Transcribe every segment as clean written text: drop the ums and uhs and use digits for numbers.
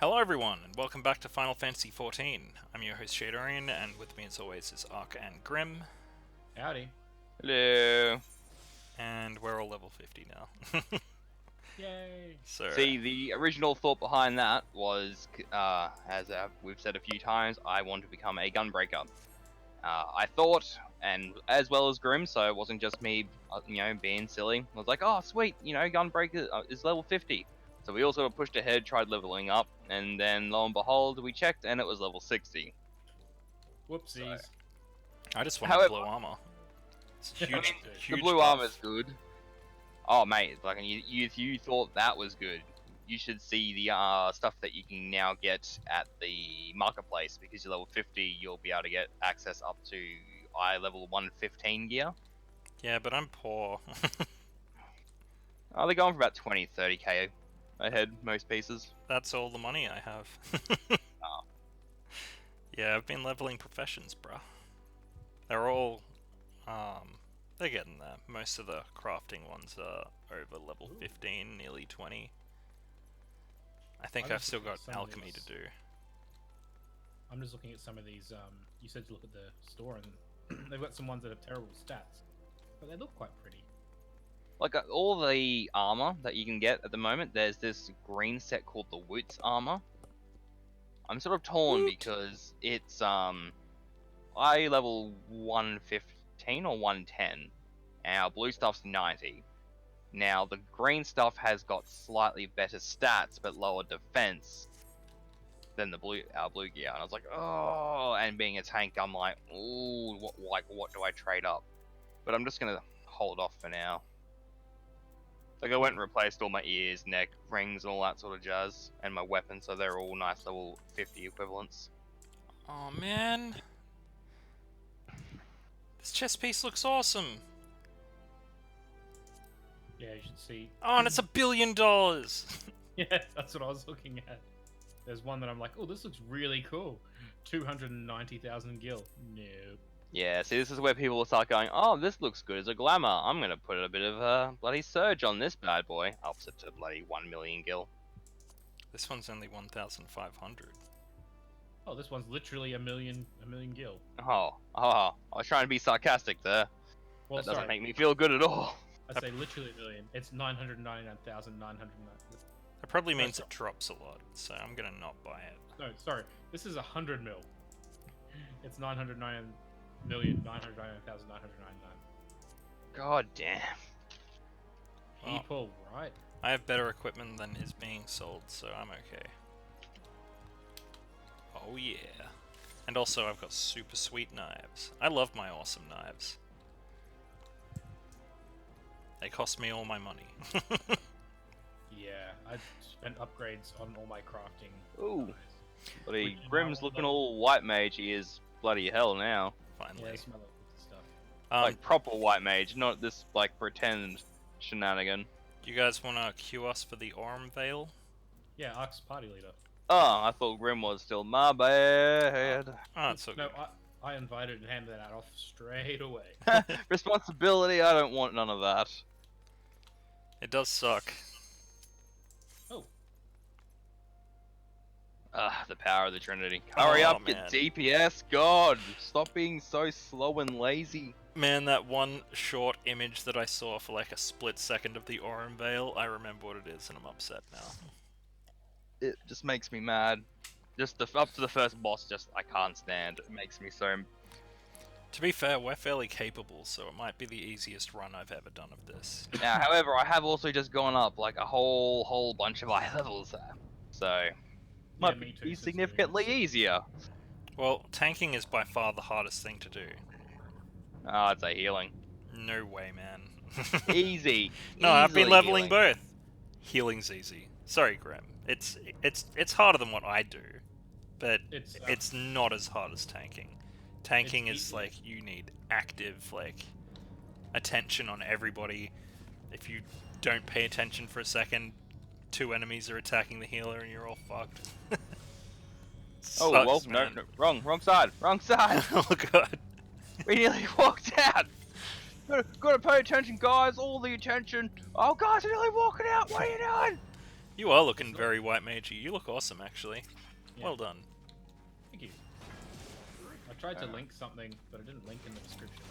Hello everyone, and welcome back to Final Fantasy XIV. I'm your host Shadorian, and with me as always is Ark and Grim. Howdy. Hello. And we're all level 50 now. Yay. So, See, the original thought behind that was, as we've said a few times, I want to become a gunbreaker. I thought, and as well as Grim, so it wasn't just me, being silly. I was like, oh, sweet, gunbreaker is level 50. So we all sort of pushed ahead, tried leveling up, and then lo and behold, we checked, and it was level 60. Whoopsies. I just want However- blue armor. It's I mean, huge the blue buff. armor's good. Oh, mate, like, if you thought that was good, you should see the stuff that you can now get at the marketplace. Because you're level 50, you'll be able to get access up to level 115 gear. Yeah, but I'm poor. Oh, they're going for about 20, 30k ahead, most pieces. That's all the money I have. Oh. Yeah, I've been leveling professions, bruh. They're all, they're getting there. Most of the crafting ones are over level 15, nearly 20. I think I've still got alchemy to do. I'm just looking at some of these. You said to look at the store, and they've got some ones that have terrible stats, but they look quite pretty. Like, all the armor that you can get at the moment, there's this green set called the Woot's armor. I'm sort of torn because it's, I level 115 or 110, and our blue stuff's 90. Now, the green stuff has got slightly better stats, but lower defense than our blue gear. And I was like, oh, and being a tank, I'm like, ooh, what do I trade up? But I'm just gonna hold off for now. Like, I went and replaced all my ears, neck, rings, and all that sort of jazz, and my weapons, so they're all nice level 50 equivalents. Oh man. This chest piece looks awesome. Yeah, you should see. Oh, and it's $1 billion. Yeah, that's what I was looking at. There's one that I'm like, oh, this looks really cool. 290,000 gil. Nope. Yeah, see, this is where people will start going, oh, this looks good as a glamour. I'm gonna put a bit of a bloody surge on this bad boy. Ups it to bloody 1 million gil. This one's only 1,500. Oh, this one's literally a million gil. Oh, I was trying to be sarcastic there. Well, That doesn't sorry, make me feel good at all. I say literally a million. It's 999,909. That probably means sorry. it drops a lot, so I'm gonna not buy it. No, sorry. This is 100 mil. It's 999,999,999. God damn. Well, People, right? I have better equipment than is being sold, so I'm okay. Oh yeah. And also I've got super sweet knives. I love my awesome knives. They cost me all my money. Yeah, I spent upgrades on all my crafting. Ooh. Bloody Which Grim's now- looking all white mage. He is bloody hell now. Yeah, Finally. I smell it with stuff. Like proper white mage, not this like pretend shenanigan. Do you guys wanna queue us for the Aurum Vale? Yeah, Ark's party leader. Oh, I thought Grim was still my bad. Oh, it's so No, good. I invited and handed that off straight away. Responsibility, I don't want none of that. It does suck. Oh, The power of the Trinity. Hurry up, man. get DPS, God! Stop being so slow and lazy. Man, that one short image that I saw for like a split second of the Aurum Vale, I remember what it is and I'm upset now. It just makes me mad. Just up to the first boss, I can't stand. It makes me so... To be fair, we're fairly capable, so it might be the easiest run I've ever done of this. Now, however, I have also just gone up like a whole bunch of eye levels there. So, might me too, be since significantly doing easier. Well, tanking is by far the hardest thing to do. I'd say healing. No way, man. Easy. No, I've been Easily leveling healing. both. Healing's easy. Sorry, Grim. It's harder than what I do, but it's not as hard as tanking. Tanking It's is easy. like you need active attention on everybody. If you don't pay attention for a second, 2 enemies are attacking the healer and you're all fucked. Oh, Sucks, well, man. no, wrong side. Oh god. We nearly walked out. Gotta pay attention, guys. All the attention. Oh, guys, we're nearly walking out. What are you doing? You are looking very white magey. You look awesome, actually. Yeah. Well done. Thank you. I tried to link something, but it didn't link in the description.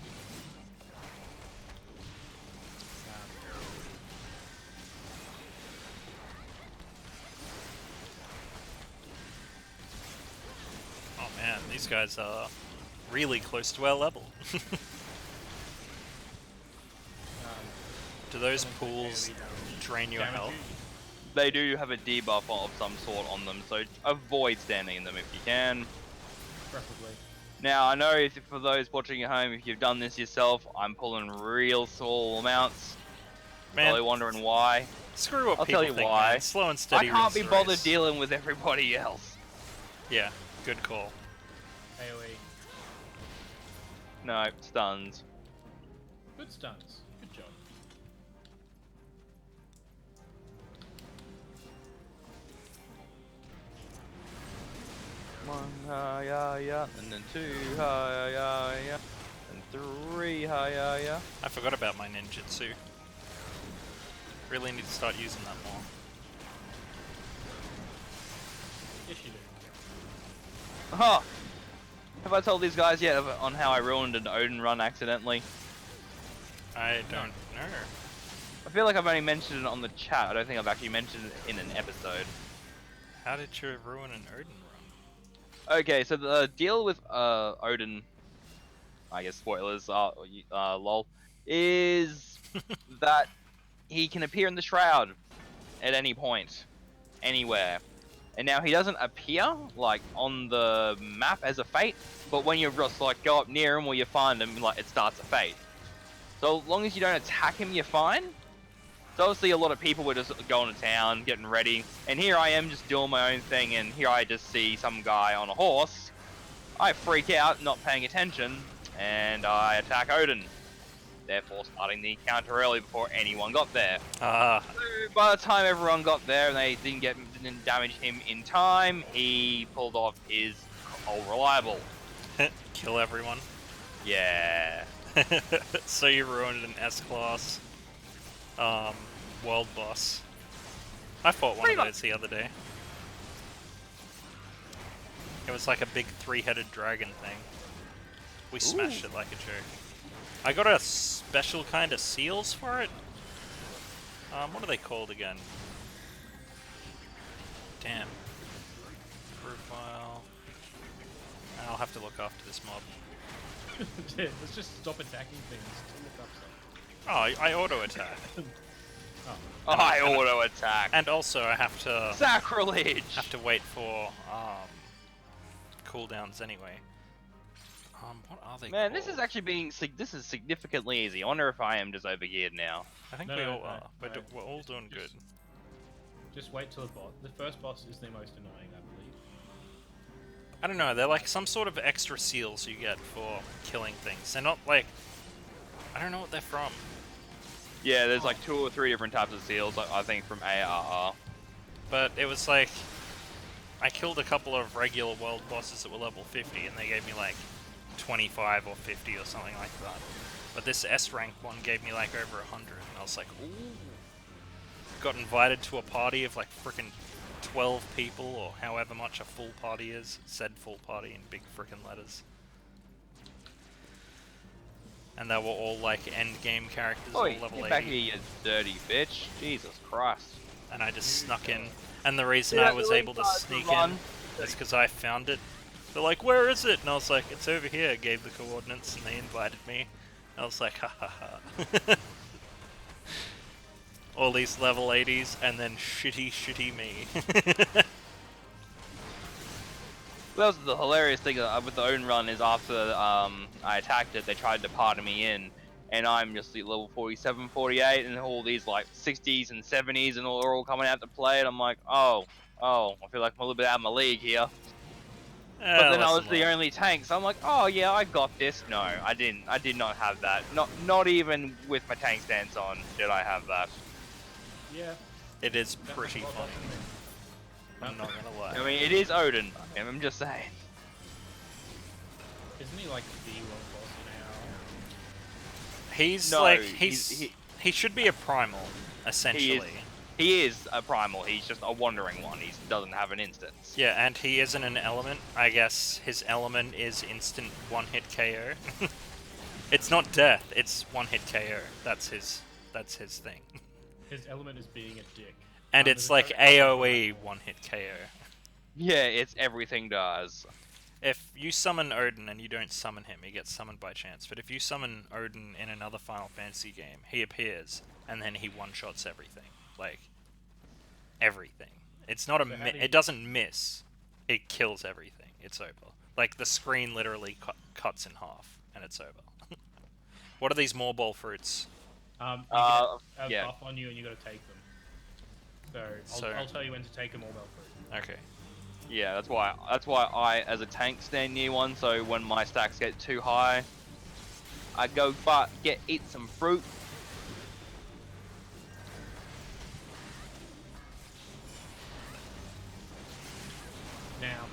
Oh man, these guys are really close to our level. Do those pools drain your health? They do have a debuff of some sort on them, so avoid standing in them if you can. Preferably. Now, I know if, for those watching at home, if you've done this yourself, I'm pulling real small amounts. Man, Probably wondering why. screw what I'll people tell you think, why. man. Slow and I steady can't wins be the bothered race. dealing with everybody else. Yeah, good call. AoE. No, stuns. Good stuns. Good job. One, yeah, and then two, yeah, and three, yeah. I forgot about my ninjutsu. Really need to start using that more. Yes, you do. Huh. Have I told these guys yet on how I ruined an Odin run accidentally? I don't know. I feel like I've only mentioned it on the chat. I don't think I've actually mentioned it in an episode. How did you ruin an Odin run? Okay, so the deal with Odin, I guess spoilers, lol, is that he can appear in the Shroud at any point, anywhere. And now he doesn't appear, like, on the map as a fate, but when you just, like, go up near him or you find him, like, it starts a fate. So as long as you don't attack him, you're fine. So obviously a lot of people were just going to town, getting ready, and here I am just doing my own thing, and here I just see some guy on a horse. I freak out, not paying attention, and I attack Odin, therefore starting the encounter early before anyone got there. Ah, So by the time everyone got there and they didn't damage him in time, he pulled off his all reliable. kill everyone. Yeah. So you ruined an S-class world boss. I fought one of those the other day. It was like a big three-headed dragon thing. We smashed it like a joke. I got a special kind of seals for it. What are they called again? Damn. Profile. I'll have to look after this mob. Let's just stop attacking things to look up something. Oh, I auto-attack. I auto attack. And also I have to Sacrilege. wait for cooldowns anyway. What are they Man, called? this is actually this is significantly easy. I wonder if I am just overgeared now. I think No, we no, all no, are. no. We're all doing good. Just wait till the boss. The first boss is the most annoying, I believe. I don't know, they're like some sort of extra seals you get for killing things. They're not like... I don't know what they're from. Yeah, there's like 2 or 3 different types of seals, I think, from ARR. But it was like... I killed a couple of regular world bosses that were level 50 and they gave me like 25 or 50 or something like that. But this S-rank one gave me like over 100 and I was like, ooh. Got invited to a party of like frickin' 12 people or however much a full party is. Said full party in big frickin' letters. And they were all like end game characters, all Oi, level get 80. back here, you dirty bitch. Jesus Christ. And I just snuck in. And the reason Yeah, I was the able to reason I sneak run- in is because I found it. They're like, where is it? And I was like, it's over here. I gave the coordinates and they invited me. I was like, ha ha ha. All these level 80s and then shitty me. That was the hilarious thing with the Odin run is after I attacked it, they tried to pardon me in, and I'm just at level 47, 48, and all these like 60s and 70s and are all coming out to play, and I'm like, oh, I feel like I'm a little bit out of my league here. But then I was the only tank, so I'm like, oh yeah, I got this. No, I didn't. I did not have that. Not even with my tank stance on did I have that. Yeah. It is that pretty was funny. I'm not gonna lie. I mean, it is Odin. I'm just saying. Isn't he like the world boss now? He's No, like, he- he should be a primal, essentially. He is a primal. He's just a wandering one. He doesn't have an instance. Yeah, and he isn't an element. I guess his element is instant one-hit KO. It's not death. It's one-hit KO. That's his thing. His element is being a dick. And it's like there's no AoE one-hit KO. Yeah, it's everything does. If you summon Odin and you don't summon him, he gets summoned by chance. But if you summon Odin in another Final Fantasy game, he appears, and then he one-shots everything. Like, everything. It's not it doesn't miss. It kills everything. It's over. Like, the screen literally cuts in half, and it's over. What are these more ball fruits? You get a yeah. buff on you and you gotta take them. So I'll tell you when to take them all through. Okay. Yeah, that's why I, as a tank, stand near one. So when my stacks get too high, I go eat some fruit. Now.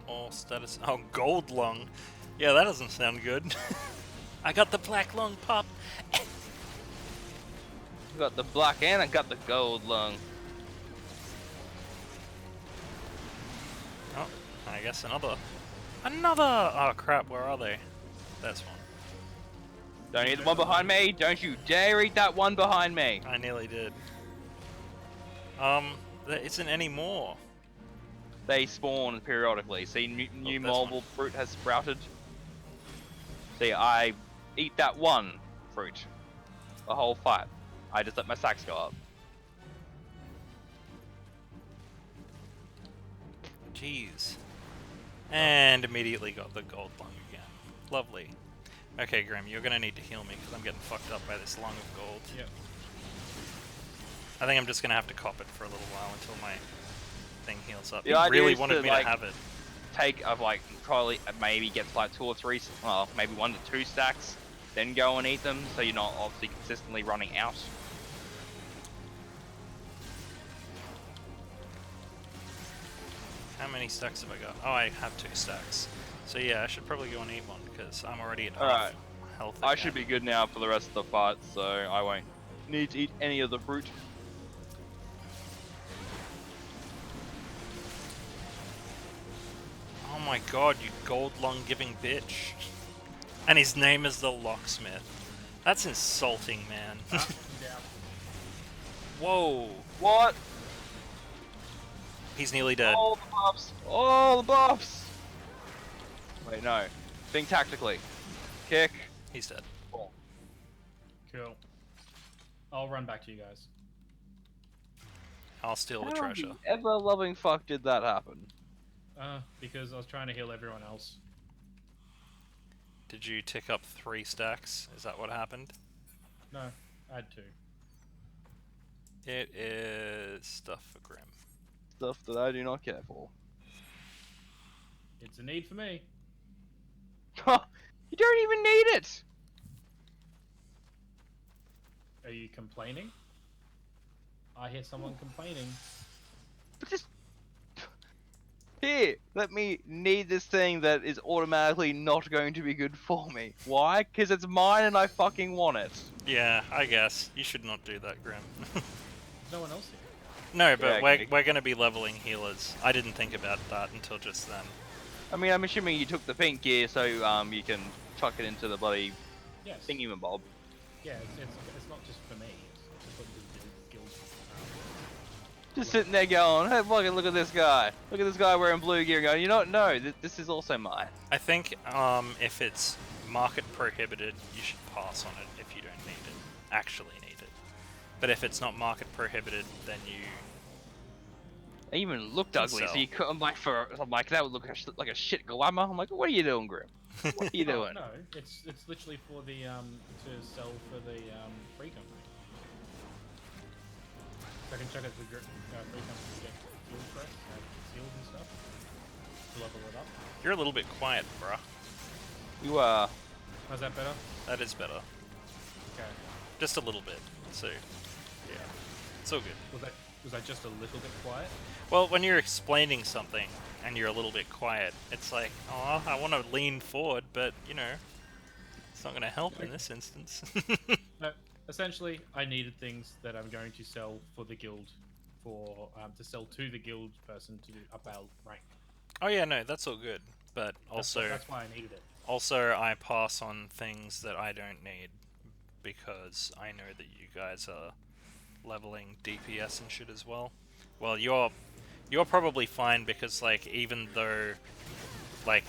All status. Oh, gold lung. Yeah, that doesn't sound good. I got the black lung pop. I got the black and I got the gold lung. Oh, I guess another. Oh crap! Where are they? That's one. Don't eat the one behind me. Don't you dare eat that one behind me. I nearly did. There isn't any more. They spawn periodically. See, new mobile fruit has sprouted. See, I eat that one fruit. The whole fight. I just let my stacks go up. Jeez. And immediately got the gold lung again. Lovely. Okay, Grim, you're gonna need to heal me because I'm getting fucked up by this lung of gold. Yep. I think I'm just gonna have to cop it for a little while until my thing heals up. The He idea really is wanted to, me like, to have it. Probably maybe get like 2 or 3, well, maybe 1 to 2 stacks, then go and eat them, so you're not obviously consistently running out. How many stacks have I got? Oh, I have 2 stacks. So yeah, I should probably go and eat one because I'm already at half health again. I should be good now for the rest of the fight, so I won't need to eat any of the fruit. Oh my god, you gold lung giving bitch. And his name is the locksmith. That's insulting, man. Yeah. Whoa. What? He's nearly dead. All the buffs! All the buffs! Wait, no. Think tactically. Kick. He's dead. Cool. I'll run back to you guys. I'll steal the How treasure. the ever-loving fuck did that happen? Because I was trying to heal everyone else. Did you tick up 3 stacks? Is that what happened? No, I had 2. It is stuff for Grim. Stuff that I do not care for. It's a need for me. You don't even need it! Are you complaining? I hear someone complaining. But just... Here, let me need this thing that is automatically not going to be good for me. Why? Because it's mine and I fucking want it. Yeah, I guess. You should not do that, Grim. There's no one else here. No, but Yeah, okay. we're going to be leveling healers. I didn't think about that until just then. I mean, I'm assuming you took the pink gear so you can chuck it into the bloody Yes. thingy-mabob. Yeah, it's not just for me. It's for the guild. Just sitting there going, hey, fucking look at this guy. Look at this guy wearing blue gear going, you know what? No, this is also mine. I think if it's market prohibited, you should pass on it if you don't need it. Actually need it. But if it's not market prohibited, then you... They even looked Can ugly, sell. so you could, I'm like, that would look like a shit glamour. I'm like, what are you doing, Grim? What are you Oh, doing? no, it's literally for the to sell for the free company. So I can check out the free company to get fuel press, seals and stuff. To level it up. You're a little bit quiet, bruh. You How's that better? That is better. Okay. Just a little bit. So, yeah. It's all good. Was I just a little bit quiet? Well, when you're explaining something and you're a little bit quiet, it's like, oh, I want to lean forward, but you know, it's not going to help in this instance. No, essentially, I needed things that I'm going to sell for the guild, to sell to the guild person to up our rank. Oh yeah, no, that's all good. But also, That's why I needed it. also I pass on things that I don't need because I know that you guys are leveling DPS and shit as well. Well, you're probably fine because like even though like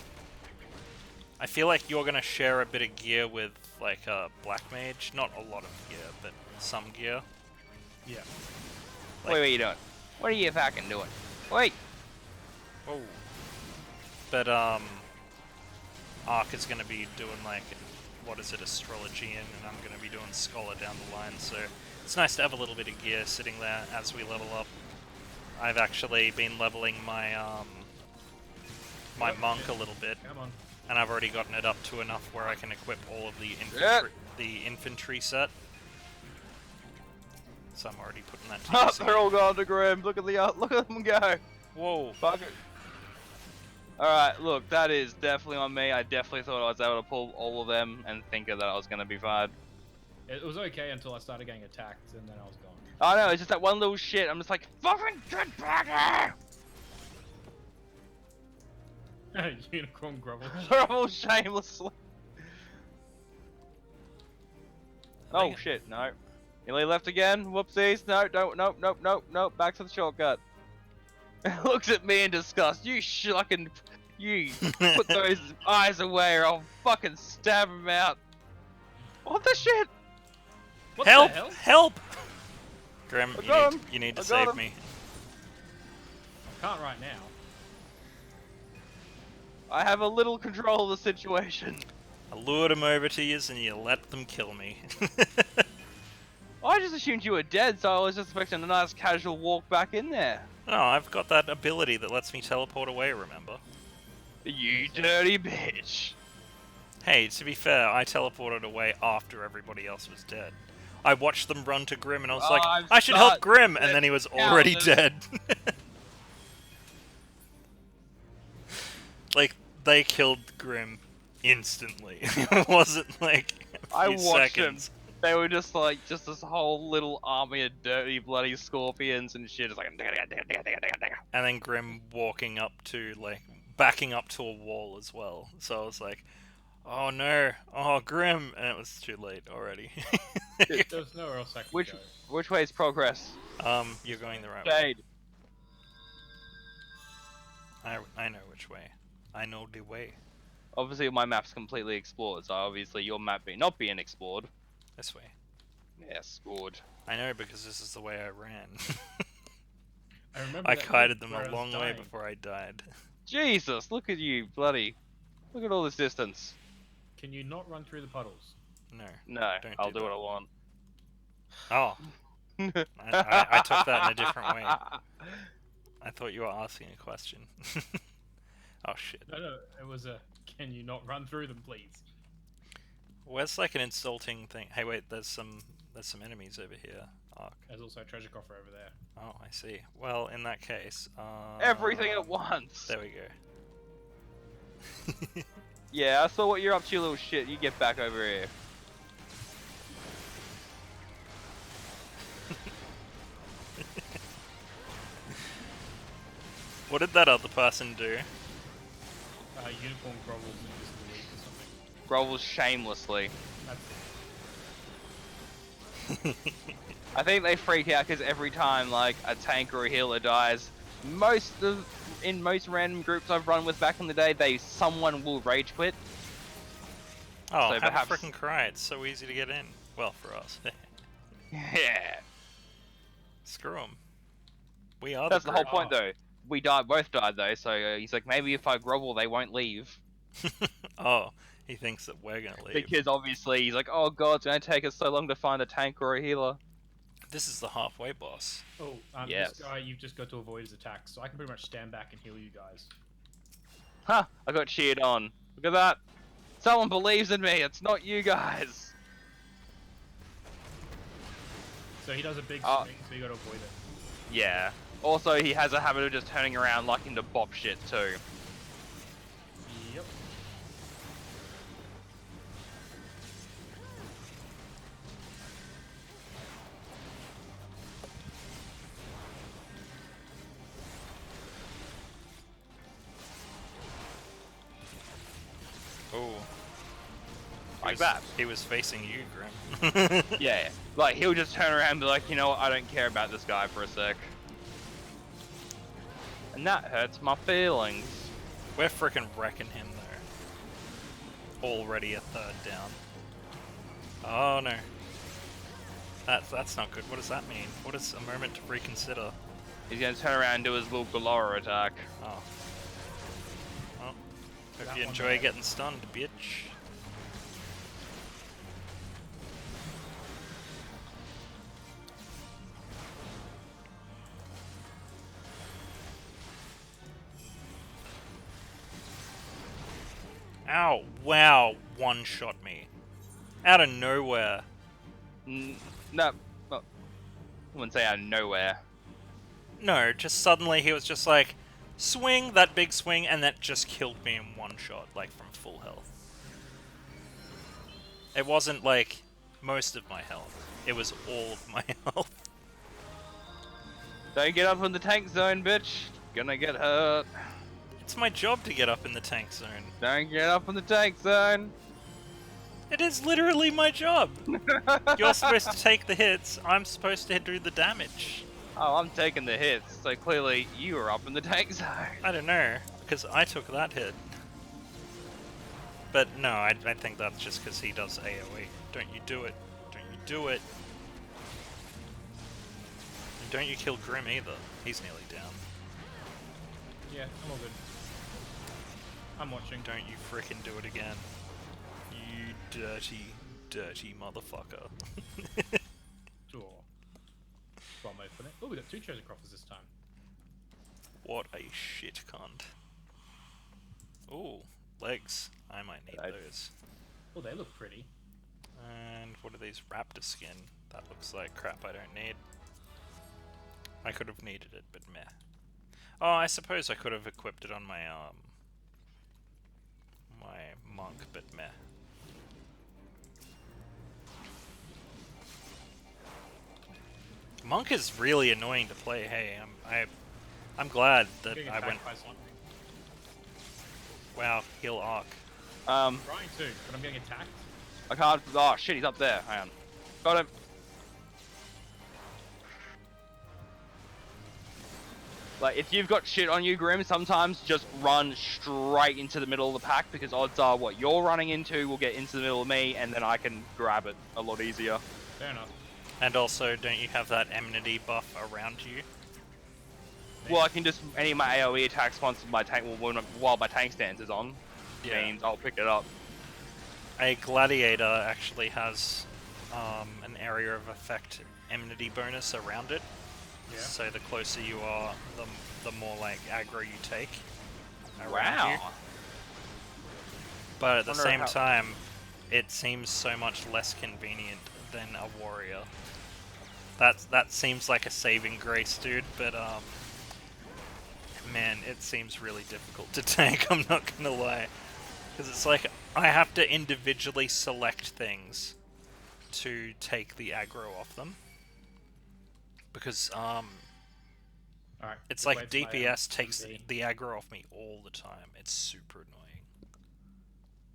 I feel like you're gonna share a bit of gear with like a black mage, not a lot of gear, but some gear. Yeah. Wait, Like, what are you doing? What are you fucking doing? Wait! oh. But Ark is gonna be doing like what is it, Astrology, and I'm gonna be doing Scholar down the line, so it's nice to have a little bit of gear sitting there as we level up. I've actually been leveling my my monk a little bit, Come on. and I've already gotten it up to enough where I can equip all of the infantry set. So I'm already putting that to use. They're all gone to Grim. Look at them go. Whoa. Fuck it. Alright, look, that is definitely on me. I definitely thought I was able to pull all of them and think that I was going to be fine. It was okay until I started getting attacked, and then I was gone. Oh no, it's just that one little shit. I'm just like, fucking get back here! Unicorn grovel. Grovel shamelessly. Oh shit, no. Nearly left again. Whoopsies. No, don't. Nope, nope, nope, nope. Back to the shortcut. Looks at me in disgust. You fucking. You put those eyes away or I'll fucking stab him out. What the shit? What Help! the hell? Help! Grim, I got him. you need to I got save him. me. I can't right now. I have a little control of the situation. I lured him over to you and you let them kill me. I just assumed you were dead, so I was just expecting a nice casual walk back in there. No, I've got that ability that lets me teleport away, remember? You dirty bitch. Hey, to be fair, I teleported away after everybody else was dead. I watched them run to Grim and I was like, I'm I should help start- Grim! And then he was already dead. Like, they killed Grim instantly. It wasn't like a few watched seconds. them. They were just like, just this whole little army of dirty bloody scorpions and shit. It's like, And then Grim walking up to, like, backing up to a wall as well. So I was like, oh no, oh Grim, and it was too late already. There's nowhere else I can which go. which way is progress? You're going the right way. Jade. I know which way. I know the way. Obviously, my map's completely explored, so obviously your map not being explored. This way. Yes, good. I know because this is the way I ran. I remember. I that guided bit them where I a was long way dying. before I died. Jesus, look at you, bloody. Look at all this distance. Can you not run through the puddles? No. No, Don't I'll do do that. what I want. Oh, I took that in a different way. I thought you were asking a question. Oh shit. No, it was a. Can you not run through them, please? Where's like an insulting thing? Hey, wait, there's some enemies over here. Ark. There's also a treasure coffer over there. Oh, I see. Well, in that case, Everything at once. There we go. Yeah, I saw what you're up to, you little shit. You get back over here. What did that other person do? Unicorn grovels and just the weak or something. Grovels shamelessly. That's it. I think they freak out because every time like a tank or a healer dies, in most random groups I've run with back in the day, someone will rage quit. Oh, So have perhaps- a freaking cry. It's so easy to get in. Well, for us. Yeah. Screw them. We are That's the whole group. point though. We both died though, so he's like, maybe if I grovel, they won't leave. Oh, he thinks that we're gonna leave. Because obviously he's like, oh god, it's gonna take us so long to find a tank or a healer. This is the halfway boss. Oh, Yes. this guy, you've just got to avoid his attacks, so I can pretty much stand back and heal you guys. Huh, I got cheered on. Look at that. Someone believes in me, it's not you guys. So he does a big Oh. swing, so you got to avoid it. Yeah. Also, he has a habit of just turning around liking to bop shit too. Yep. Oh. Like that. He was facing you, Grim. Yeah. Like, he'll just turn around and be like, you know what, I don't care about this guy for a sec. And that hurts my feelings. We're frickin' wrecking him though. Already a third down. Oh no. That's not good. What does that mean? What is a moment to reconsider? He's gonna turn around and do his little Galora attack. Oh. Well, That hope you one enjoy there. getting stunned, bitch. Ow! Wow! One shot me. Out of nowhere. No, I wouldn't say out of nowhere. No, just suddenly he was just like, swing, that big swing, and that just killed me in one shot, like from full health. It wasn't like most of my health. It was all of my health. Don't get up in the tank zone, bitch. Gonna get hurt. It's my job to get up in the tank zone. Don't get up in the tank zone. It is literally my job. You're supposed to take the hits, I'm supposed to do the damage. Oh, I'm taking the hits, so clearly you are up in the tank zone. I don't know, because I took that hit. But no, I think that's just because he does AoE. Don't you do it. Don't you do it. And don't you kill Grim either. He's nearly down. Yeah, I'm all good. I'm watching. Don't you frickin' do it again. You dirty, dirty motherfucker. Sure. Bomb open it. Oh, we got 2 treasure croppers this time. What a shit cunt. Ooh, legs. I might need those. Oh, they look pretty. And what are these? Raptor skin. That looks like crap I don't need. I could have needed it, but meh. Oh, I suppose I could have equipped it on my my monk, but meh. Monk is really annoying to play. Hey, I'm glad that Getting I went. attacked by something. Wow, heal arc. Trying to, but I'm getting attacked. I can't. Oh shit, he's up there. Hang on. Got him. Like, if you've got shit on you, Grim, sometimes just run straight into the middle of the pack, because odds are what you're running into will get into the middle of me, and then I can grab it a lot easier. Fair enough. And also, don't you have that enmity buff around you? Well, I can just any of my AoE attacks once my tank while my tank stance is on. Yeah. Means I'll pick it up. A gladiator actually has an area of effect enmity bonus around it. Yeah. So the closer you are, the more like aggro you take around Wow. you. But at the Wonder same how- time, it seems so much less convenient than a warrior. That seems like a saving grace, dude. But man, it seems really difficult to tank. I'm not gonna lie, because it's like I have to individually select things to take the aggro off them. Because Alright. it's just like wait for my, DPS takes MP. the aggro off me all the time. It's super annoying.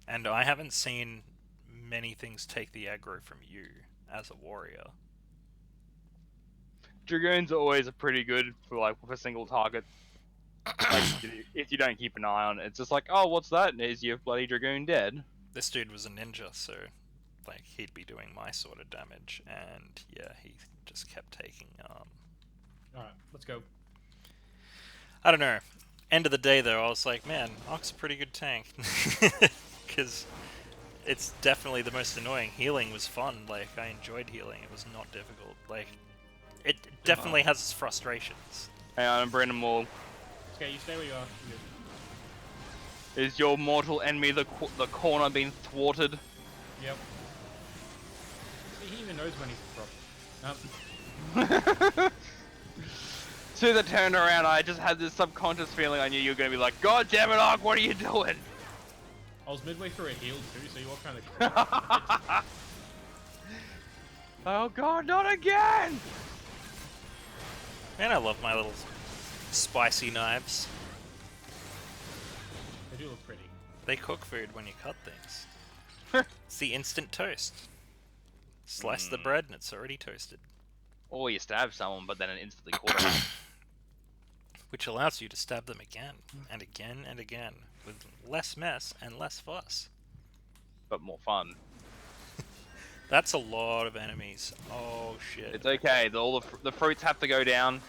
And I haven't seen many things take the aggro from you as a warrior. Dragoons are always pretty good for like with a single target. Like, if you don't keep an eye on it, it's just like, oh, what's that? And is your bloody Dragoon dead? This dude was a ninja, so like he'd be doing my sort of damage, and yeah, he just kept taking Alright, let's go. I don't know. End of the day though, I was like, man, Ark's a pretty good tank. Because it's definitely the most annoying. Healing was fun, like I enjoyed healing, it was not difficult. Like, it definitely has its frustrations. Hang on, I'm Brandon Wall. Okay, you stay where you are. You're good. Is your mortal enemy the corner being thwarted? Yep. See, he even knows when he's the problem. soon as I turned around, I just had this subconscious feeling I knew you were going to be like, God damn it, Ark, what are you doing? I was midway through a heal too, so you were kind of. Oh God, not again! Man, I love my little spicy knives. They do look pretty. They cook food when you cut things. It's the instant toast. Slice the bread and it's already toasted. Or you stab someone, but then it instantly caught Which allows you to stab them again, and again, and again, with less mess and less fuss. but more fun. That's a lot of enemies. Oh shit. It's okay. All the fruits have to go down.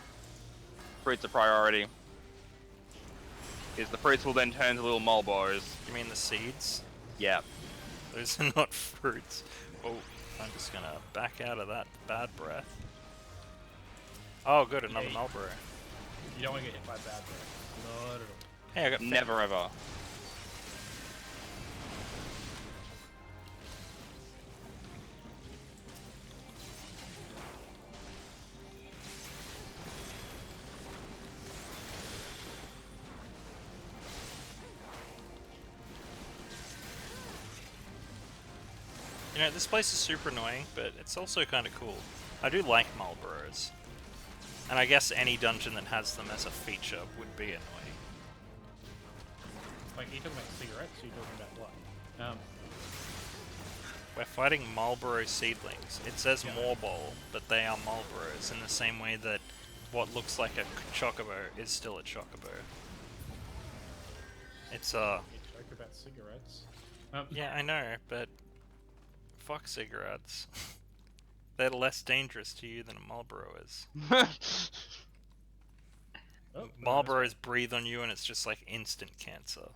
Fruits are priority. Because the fruits will then turn to little Marlboros. You mean the seeds? Yeah. Those are not fruits. Oh, I'm just gonna back out of that bad breath. Oh good, another Yeah, Marlboro. You don't want to get hit by bad breath. Not at all. Hey, I got Never ever. You know, this place is super annoying, but it's also kind of cool. I do like Marlboros. And I guess any dungeon that has them as a feature would be annoying. Like, are you talking about cigarettes? Or are you talking about what? We're fighting Marlboro seedlings. It says Yeah. Morbol, but they are Marlboros in the same way that what looks like a chocobo is still a chocobo. It's You talk about cigarettes. yeah, I know, but fuck cigarettes. They're less dangerous to you than a Marlboro is. Oh, Marlboros breathe on you and it's just like instant cancer.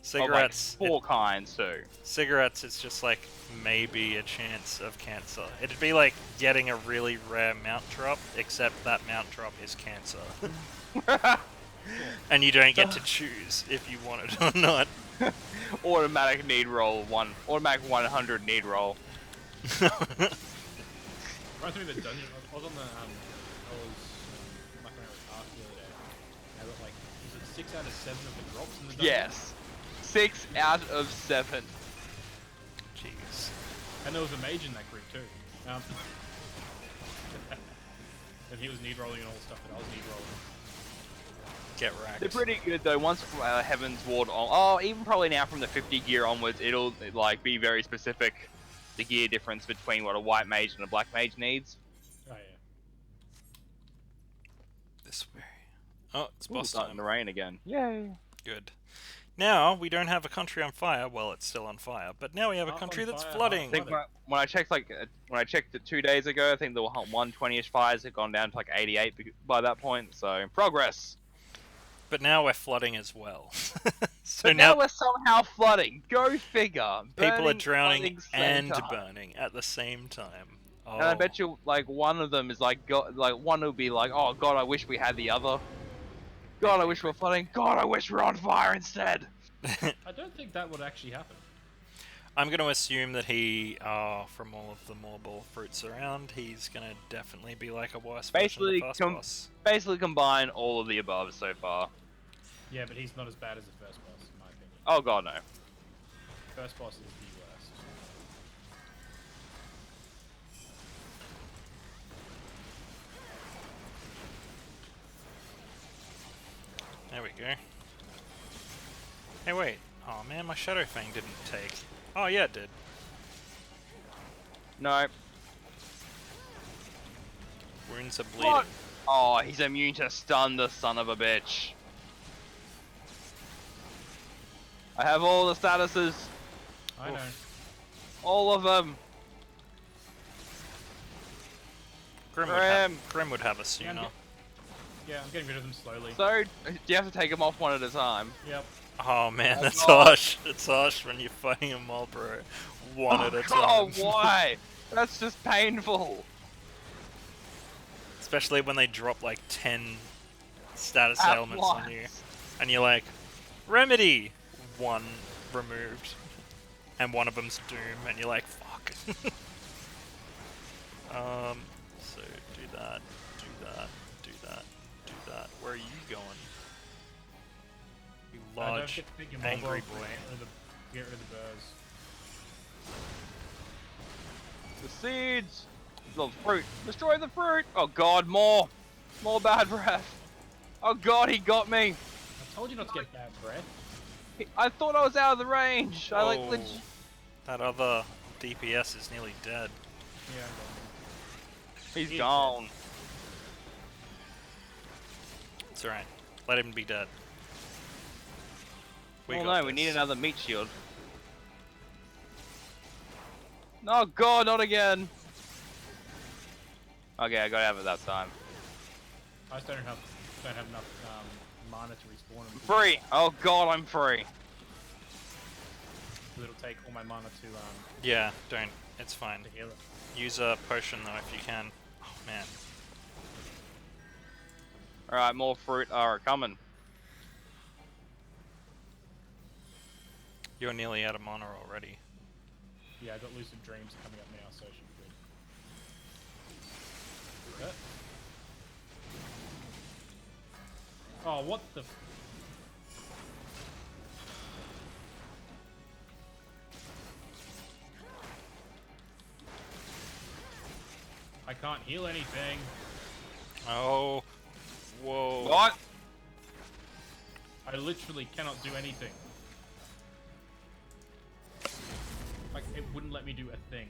Cigarettes. Cigarettes, Like 4 kinds too. cigarettes, it's just like maybe a chance of cancer. It'd be like getting a really rare mount drop, except that mount drop is cancer. And you don't get to choose if you want it or not. Automatic need roll automatic 100 need roll. Reminds me of the dungeon. I was on the I was mucking around with Ark the other day. I got like, is it 6 out of 7 of the drops in the dungeon? Yes. 6 out of 7. Jeez. And there was a mage in that group too. And he was need rolling and all the stuff that I was need rolling. Get wrecked. They're pretty good though. Once Heaven's Ward on, oh, even probably now from the 50 gear onwards, it'll like be very specific. The gear difference between what a white mage and a black mage needs. Oh yeah. This way. Oh, it's Ooh, boss starting time. to rain again. Yay! Good. Now, we don't have a country on fire. Well, it's still on fire. But now we have a Half country on that's fire, flooding. I think when I checked it 2 days ago, I think the 120ish fires had gone down to like 88 by that point. So progress. But now we're flooding as well. So But now we're somehow flooding. Go figure. people are Burning, drowning flooding, and same time. burning at the same time. Oh. And I bet you, like, one of them is like, one will be like, oh god, I wish we had the other. God, I wish we were flooding. God, I wish we were on fire instead. I don't think that would actually happen. I'm going to assume that he, from all of the Morbol fruits around, he's going to definitely be like a worse version of Basically, the first boss. basically combine all of the above so far. Yeah, but he's not as bad as the first boss, in my opinion. Oh god, no. First boss is the worst. There we go. Hey, wait. Oh man, my Shadow Fang didn't take. Oh yeah, it did. No. Wounds are bleeding. What? Oh, he's immune to stun, the son of a bitch. I have all the statuses. I know. All of them. Grim would have a sooner. Yeah, I'm getting rid of them slowly. So, do you have to take them off one at a time? Yep. Oh man, Oh, that's God. harsh. It's harsh when you're fighting a Marlboro one at a time. Oh, why? That's just painful. Especially when they drop like 10 status At ailments on once. you. And you're like, Remedy! One removed. And one of them's Doom, and you're like, fuck. So do that, do that, do that. that. Where are you going? You Don't large, get big and angry mobile, boy. Get rid of the birds. The seeds! The fruit! Destroy the fruit! Oh god, more! More bad breath! Oh god, he got me! I told you not to get bad breath. I thought I was out of the range! I like Oh, legit. that other DPS is nearly dead. Yeah, He's He's gone. It's alright. Let him be dead. Oh got no, we need this. another meat shield. Oh god, not again! Okay, I got out of it that time. I just don't have enough mana to respawn him. Free! Oh god, I'm free! It'll take all my mana Yeah, don't. It's fine. to heal it. Use a potion though if you can. Oh man. Alright, more fruit are coming. You're nearly out of mana already. Yeah, I got lucid dreams coming up now, so it should be good. Oh, what the? I can't heal anything. Oh. Whoa. What? I literally cannot do anything. Like, it wouldn't let me do a thing.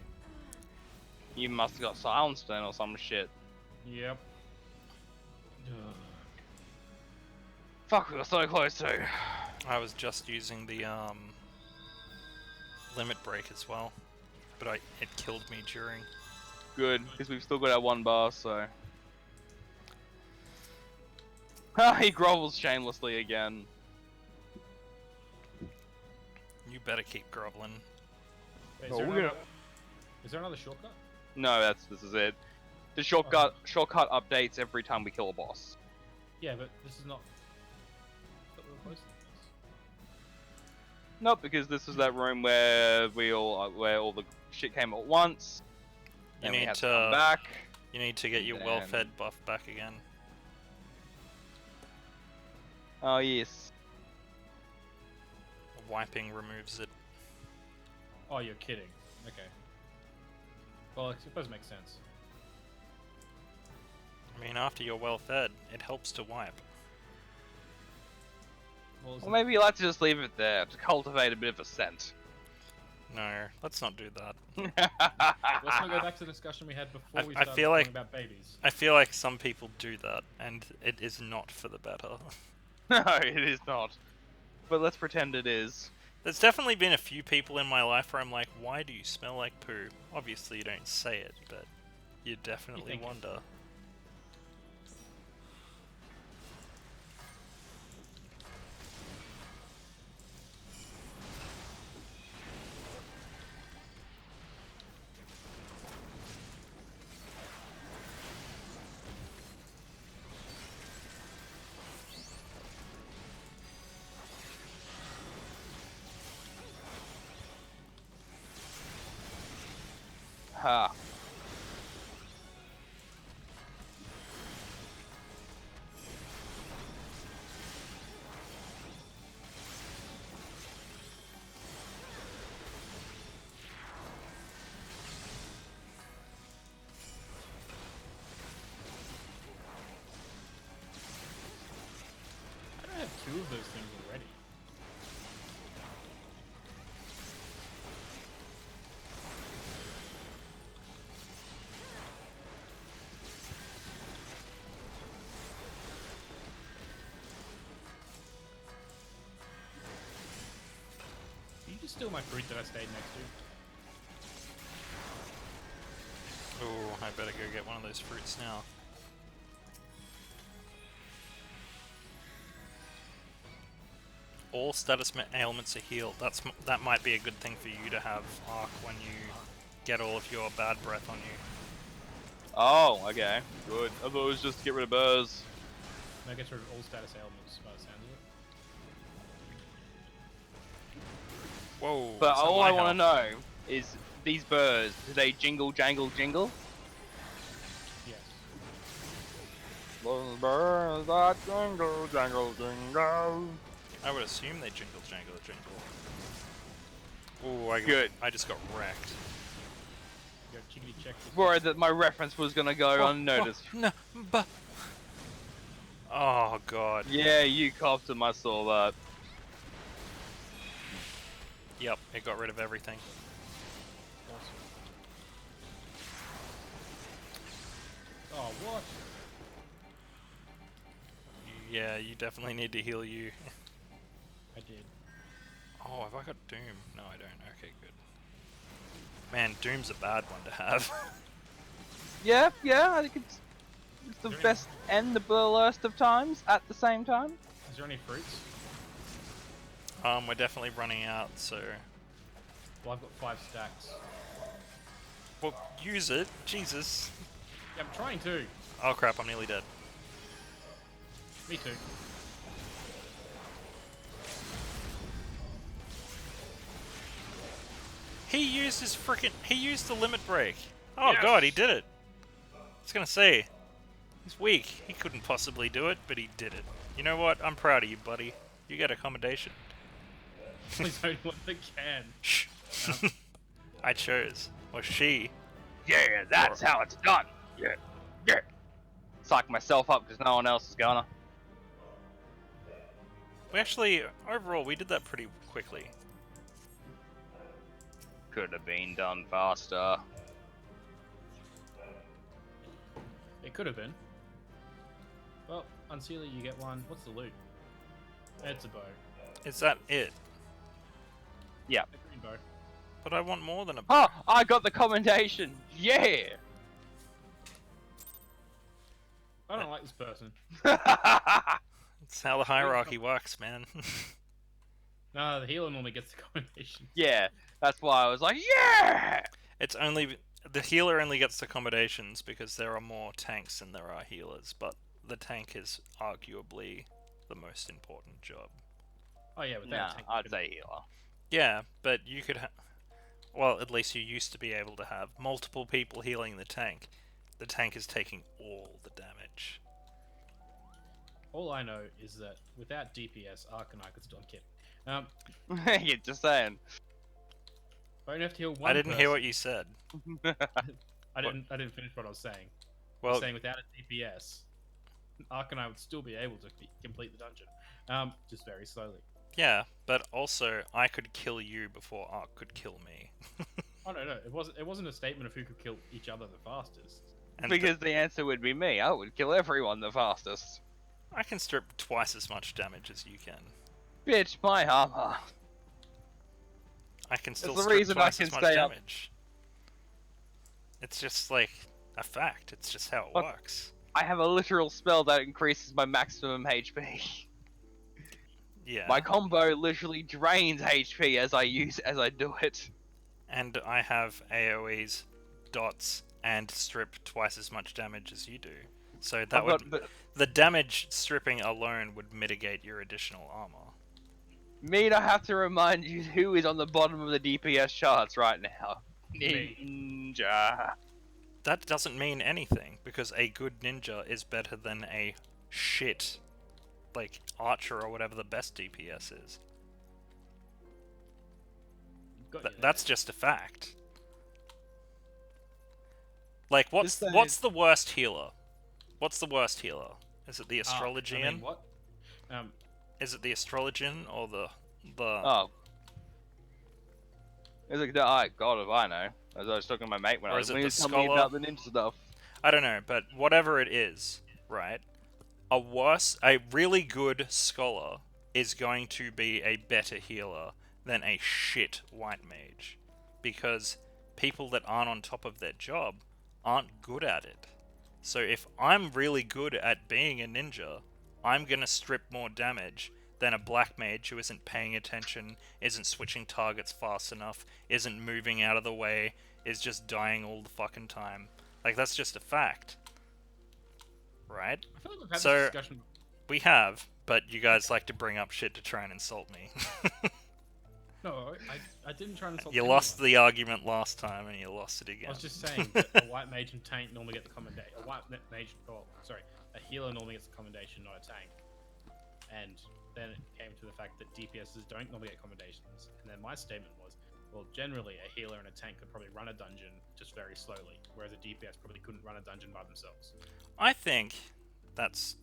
You must have got silenced then or some shit. Yep. Fuck, we were so close to. I was just using the limit break as well, but it killed me during. Good, because we've still got our one bar, so. Ha, he grovels shamelessly again. You better keep groveling. Wait, Oh, we're is there another shortcut? No, this is it. The shortcut updates every time we kill a boss. Yeah, but this is not. But we're close to this. Nope, because this is that room where where all the shit came at once. You and we need had to come back. You need to get your Then- well-fed buff back again. Oh yes. Wiping removes it. Oh, you're kidding. Okay. Well, I suppose it makes sense. I mean, after you're well-fed, it helps to wipe. Well, Well, maybe you like to just leave it there to cultivate a bit of a scent. No, let's not do that. let's not go back to the discussion we had before we I started feel talking like- about babies. I feel like some people do that, and it is not for the better. No, it is not. But let's pretend it is. There's definitely been a few people in my life where I'm like, why do you smell like poo? Obviously you don't say it, but you definitely think it. wonder. Ha. I don't have two of those things already. Did you just steal my fruit that I stayed next to? Oh, I better go get one of those fruits now. All status ailments are healed. That might be a good thing for you to have, Ark, when you get all of your bad breath on you. Oh, okay. Good. I thought it was just to get rid of burrs. No, it gets rid of all status ailments by the sounds of it. Whoa. But so all my I want to health- know is these burrs, do they jingle, jangle, jingle? Yes. Bells that jingle, jangle, jingle. I would assume they jingle, jangle, jingle. Ooh, Good. I just got wrecked. Go chickadee check this. Worried that my reference was gonna go unnoticed. No, but. Oh god. Yeah, you copped him, I saw that. Yep, it got rid of everything. Awesome. Oh, what? Yeah, you definitely need to heal you. I did. Oh, have I got Doom? No, I don't. Okay, good. Man, Doom's a bad one to have. Yeah, I think it's the Is there best and the worst of times at the same time. Is there any fruits? We're definitely running out, so... Well, I've got 5 stacks. Well, use it. Jesus. Yeah, I'm trying to. Oh crap, I'm nearly dead. Me too. He used his frickin'... He used the limit break. Oh Yes! god, he did it. I was gonna say... He's weak. He couldn't possibly do it, but he did it. You know what? I'm proud of you, buddy. You get accommodation. He's the only one that can. Shh. I chose. Or she. Yeah, that's how it's done. Yeah. Psych myself up because no one else is gonna. We actually, overall, we did that pretty quickly. Could have been done faster. It could have been. Well, unseal it, you get one. What's the loot? It's a bow. Is that it? Yeah. A green bow. But I want more than a... Oh, I got the commendation. Yeah. I don't like this person. That's how the hierarchy works, man. No, the healer normally gets the commendation. Yeah, that's why I was like, yeah. It's only... The healer only gets the accommodations because there are more tanks than there are healers, but the tank is arguably the most important job. Oh yeah, with Nah, that tank. I'd say healer. Yeah, but you could well, at least you used to be able to have multiple people healing the tank. The tank is taking all the damage. All I know is that without DPS, Arcanine could still... I'm kidding. You're just saying. I only have to heal one I didn't hear what you said. I didn't finish what I was saying. I Well, was saying without a DPS, Arcanine would still be able to complete the dungeon. Just very slowly. yeah, but also I could kill you before Ark could kill me. Oh no, it wasn't a statement of who could kill each other the fastest. And Because the answer would be me. I would kill everyone the fastest. I can strip twice as much damage as you can. Bitch, my armor. I can still the strip reason I twice can as much stay up. damage. It's just like a fact. It's just how it Look. works. I have a literal spell that increases my maximum HP. Yeah. My combo literally drains HP as I do it. And I have AoEs, dots, and strip twice as much damage as you do. So that the damage stripping alone would mitigate your additional armor. Mean I have to remind you who is on the bottom of the DPS charts right now. Me. Ninja. That doesn't mean anything, because a good ninja is better than a shit, like, archer or whatever the best DPS is. Got you there. That's just a fact. Like, what's Just what's the worst healer? What's the worst healer? Is it the I Astrologian? mean, what? Is it the Astrologian or the... Oh. Is it, God if I know. As I was talking to my mate when Or I is was it the telling me scholar? about the ninja stuff. I don't know, but whatever it is, right? A really good scholar is going to be a better healer than a shit white mage. Because people that aren't on top of their job aren't good at it. So if I'm really good at being a ninja, I'm gonna strip more damage than a black mage who isn't paying attention, isn't switching targets fast enough, isn't moving out of the way, is just dying all the fucking time. Like, that's just a fact. Right? I feel like we've had So- this discussion. We have, but you guys like to bring up shit to try and insult me. No, I didn't try and insult You anyone. lost the argument last time and you lost it again. I was just saying that a white mage and tank normally get the commendation. A white mage, oh, sorry, a healer normally gets a commendation, not a tank. And then it came to the fact that DPSs don't normally get commendations. And then my statement was, well, generally a healer and a tank could probably run a dungeon just very slowly, whereas a DPS probably couldn't run a dungeon by themselves. I think that's...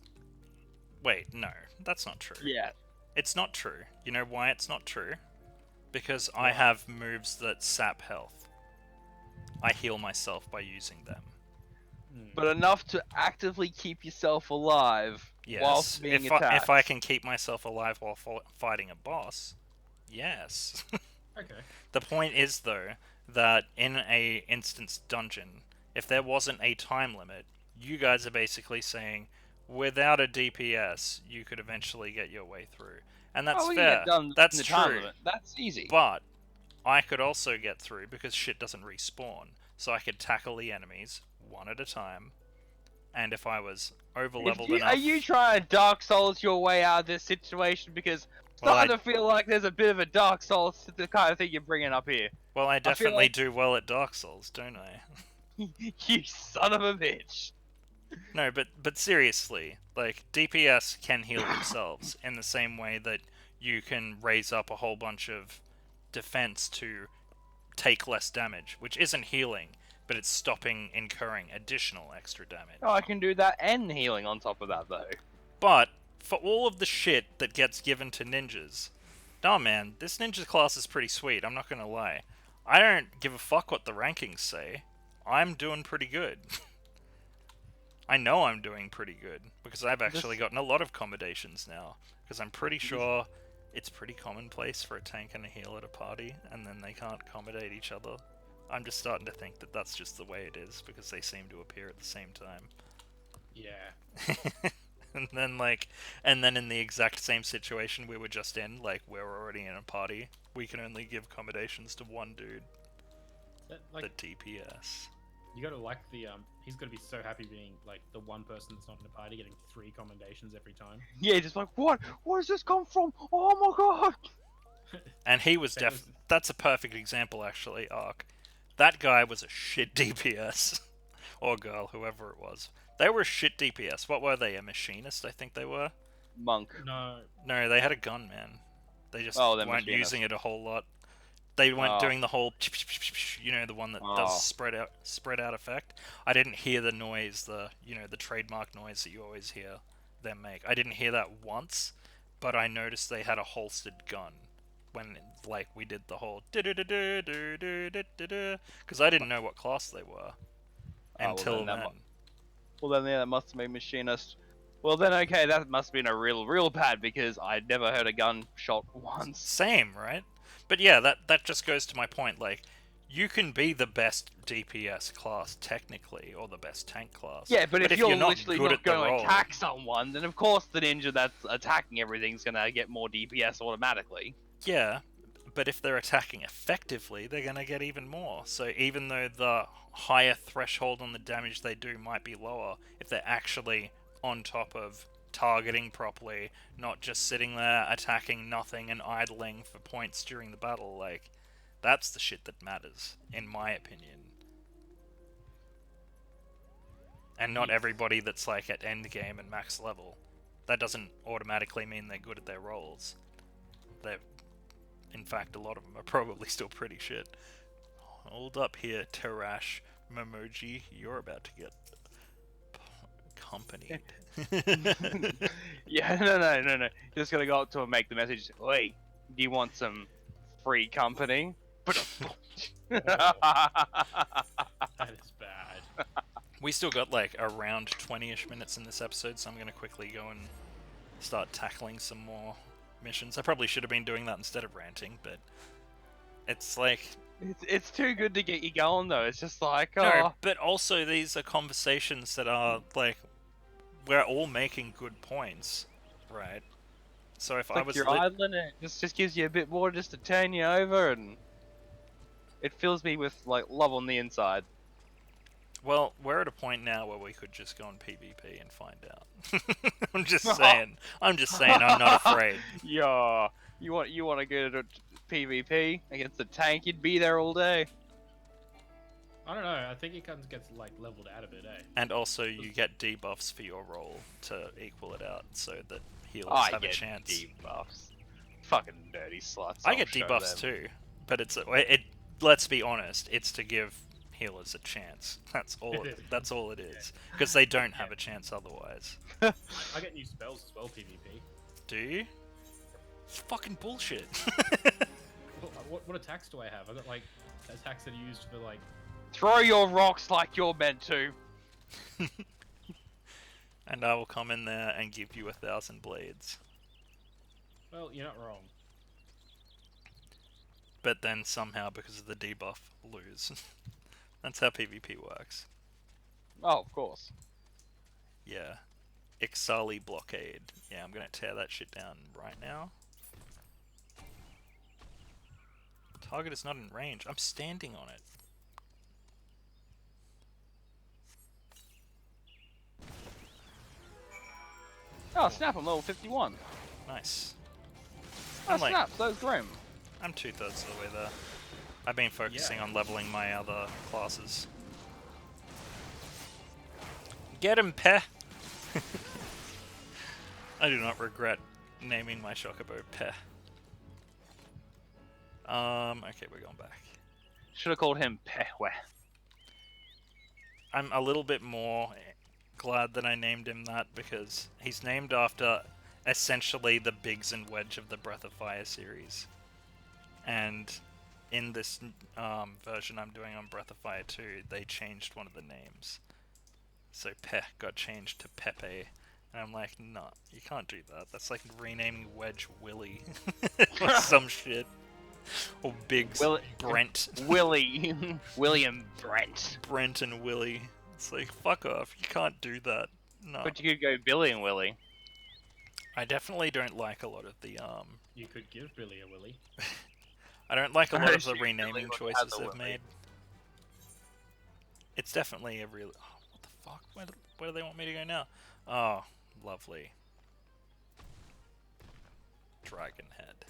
Wait, no, that's not true. Yeah. It's not true. You know why it's not true? Because I have moves that sap health. I heal myself by using them. But enough to actively keep yourself alive whilst being attacked. If I can keep myself alive while fighting a boss, yes. Okay. The point is, though, that in a instance dungeon, if there wasn't a time limit, you guys are basically saying, without a DPS, you could eventually get your way through. And that's fair. That's true. That's easy. But I could also get through because shit doesn't respawn. So I could tackle the enemies one at a time. And if I was over-leveled enough... Are you trying to Dark Souls your way out of this situation? Because it's starting to feel like there's a bit of a Dark Souls, the kind of thing you're bringing up here. Well, I definitely do well at Dark Souls, don't I? You son of a bitch. No, but seriously, like, DPS can heal themselves in the same way that you can raise up a whole bunch of defense to take less damage, which isn't healing, but it's stopping incurring additional extra damage. Oh, I can do that and healing on top of that, though. But, for all of the shit that gets given to ninjas, nah man, this ninja class is pretty sweet, I'm not gonna lie. I don't give a fuck what the rankings say. I'm doing pretty good. I know I'm doing pretty good, because I've actually gotten a lot of commendations now. Because I'm pretty sure it's pretty commonplace for a tank and a heal at a party, and then they can't accommodate each other. I'm just starting to think that that's just the way it is, because they seem to appear at the same time. Yeah. and then in the exact same situation we were just in, like, we're already in a party, we can only give accommodations to one dude. The DPS. You gotta like the, he's gonna be so happy being, like, the one person that's not in the party getting 3 commendations every time. Yeah, just like, what? Where does this come from? Oh my god! And he was that's a perfect example, actually, Ark. That guy was a shit DPS. Or girl, whoever it was. They were a shit DPS. What were they? A machinist, I think they were? Monk. No, they had a gun, man. They just weren't using it a whole lot. They weren't doing the whole, you know, the one that does spread out effect. I didn't hear the noise, the trademark noise that you always hear them make. I didn't hear that once, but I noticed they had a holstered gun when, like, we did the whole because I didn't know what class they were until then. Well then, yeah, that must have been machinist. Well then, okay, that must have been a real bad, because I'd never heard a gun shot once. Same, right? But yeah, that just goes to my point, like, you can be the best DPS class, technically, or the best tank class. Yeah, but if you're not literally good not at the going role, to attack someone, then of course the ninja that's attacking everything's gonna get more DPS automatically. Yeah, but if they're attacking effectively, they're gonna get even more. So even though the higher threshold on the damage they do might be lower, if they're actually on top of targeting properly, not just sitting there attacking nothing and idling for points during the battle, like, that's the shit that matters, in my opinion. And not everybody that's, like, at endgame and max level. That doesn't automatically mean they're good at their roles. In fact, a lot of them are probably still pretty shit. Hold up here, Tarash Memoji, you're about to get companied. Yeah, no. Just gonna go up to him and make the message, wait, do you want some free company? That is bad. We still got, like, around 20-ish minutes in this episode, so I'm gonna quickly go and start tackling some more missions. I probably should have been doing that instead of ranting, but it's like... It's too good to get you going, though. It's just like, oh... No, but also these are conversations that are, like, we're all making good points, right? So if I was... You're idling, it just gives you a bit more just to turn you over, and it fills me with, like, love on the inside. Well, we're at a point now where we could just go on PvP and find out. I'm just saying. I'm not afraid. Yeah, you want to go to PvP against the tank? You'd be there all day. I don't know. I think it kind of gets like leveled out a bit, eh? And also, you get debuffs for your roll to equal it out, so that healers I have a get chance. debuffs. Fucking dirty sluts. I I'll get show debuffs them. too, but it. Let's be honest, it's to give healers a chance. That's all. That's all it is, because they don't have a chance otherwise. I get new spells as well, PvP. Do you? It's fucking bullshit. What attacks do I have? I got like attacks that are used for like. Throw your rocks like you're meant to. And I will come in there and give you 1,000 blades. Well, you're not wrong. But then somehow, because of the debuff, lose. That's how PvP works. Oh, of course. Yeah. Ixali blockade. Yeah, I'm gonna tear that shit down right now. Target is not in range. I'm standing on it. Oh, snap, I'm level 51. Nice. Oh, I'm like, snap, so's Grim. I'm 2/3 of the way there. I've been focusing on leveling my other classes. Get him, Peh! I do not regret naming my Chocobo Peh. Okay, we're going back. Should have called him Pehwe. I'm a little bit more glad that I named him that, because he's named after essentially the Biggs and Wedge of the Breath of Fire series. And in this version I'm doing on Breath of Fire 2, they changed one of the names. So Peh got changed to Pepe. And I'm like, nah, you can't do that. That's like renaming Wedge Willie. Or some shit. Or Biggs Brent. Willie. William Brent. Brent and Willie. It's like, fuck off. You can't do that. No. But you could go Billy and Willie. I definitely don't like a lot of the, You could give Billy a willy. I don't like a lot of the She renaming really choices has a they've Willie. made. It's definitely a real... Oh, what the fuck? Where do they want me to go now? Oh, lovely. Dragon Head.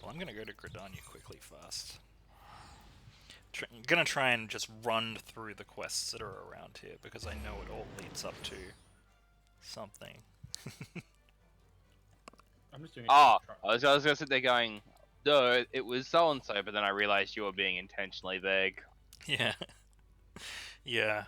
Well, I'm gonna go to Gridania quickly first. I'm gonna try and just run through the quests that are around here, because I know it all leads up to something. I'm just doing. Ah, I was gonna sit there going, duh, it was so and so, but then I realized you were being intentionally vague. Yeah. Yeah.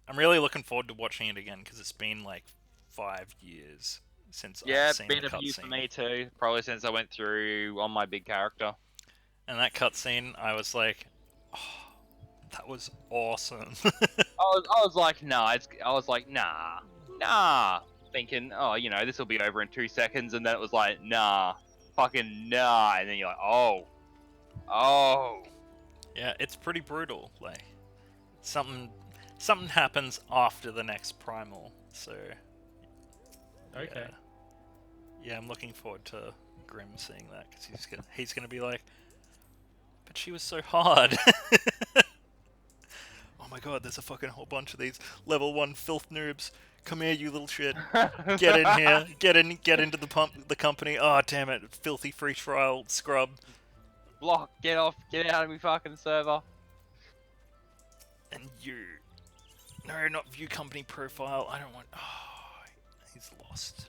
I'm really looking forward to watching it again, because it's been like 5 years since Yeah, I've it's seen been the a few for cutscene. me too. Probably since I went through on my big character. And that cutscene, I was like, oh, that was awesome. I was like, nah. I was like, nah. Thinking, oh, you know, this will be over in 2 seconds, and then it was like, nah, fucking nah, and then you're like, oh. Yeah, it's pretty brutal. Like, something happens after the next primal. So, Okay. yeah, I'm looking forward to Grim seeing that, because he's gonna be like, but she was so hard. Oh my god, there's a fucking whole bunch of these level 1 filth noobs. Come here, you little shit. Get in here. Get into the company. Oh, damn it. Filthy free trial scrub. Block, get off, get out of my fucking server. And you. No, not view company profile. I don't want... Oh, he's lost.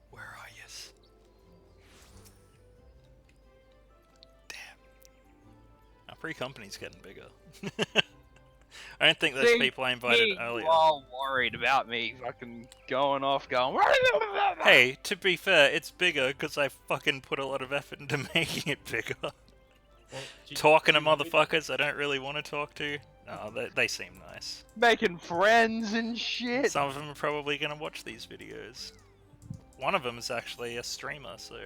Where are you? Damn. Our free company's getting bigger. I don't think those people I invited earlier. You are worried about me fucking going off, going. Hey, to be fair, it's bigger because I fucking put a lot of effort into making it bigger. Well, Talking to motherfuckers I don't really want to talk to. No, they seem nice. Making friends and shit. Some of them are probably going to watch these videos. One of them is actually a streamer, so...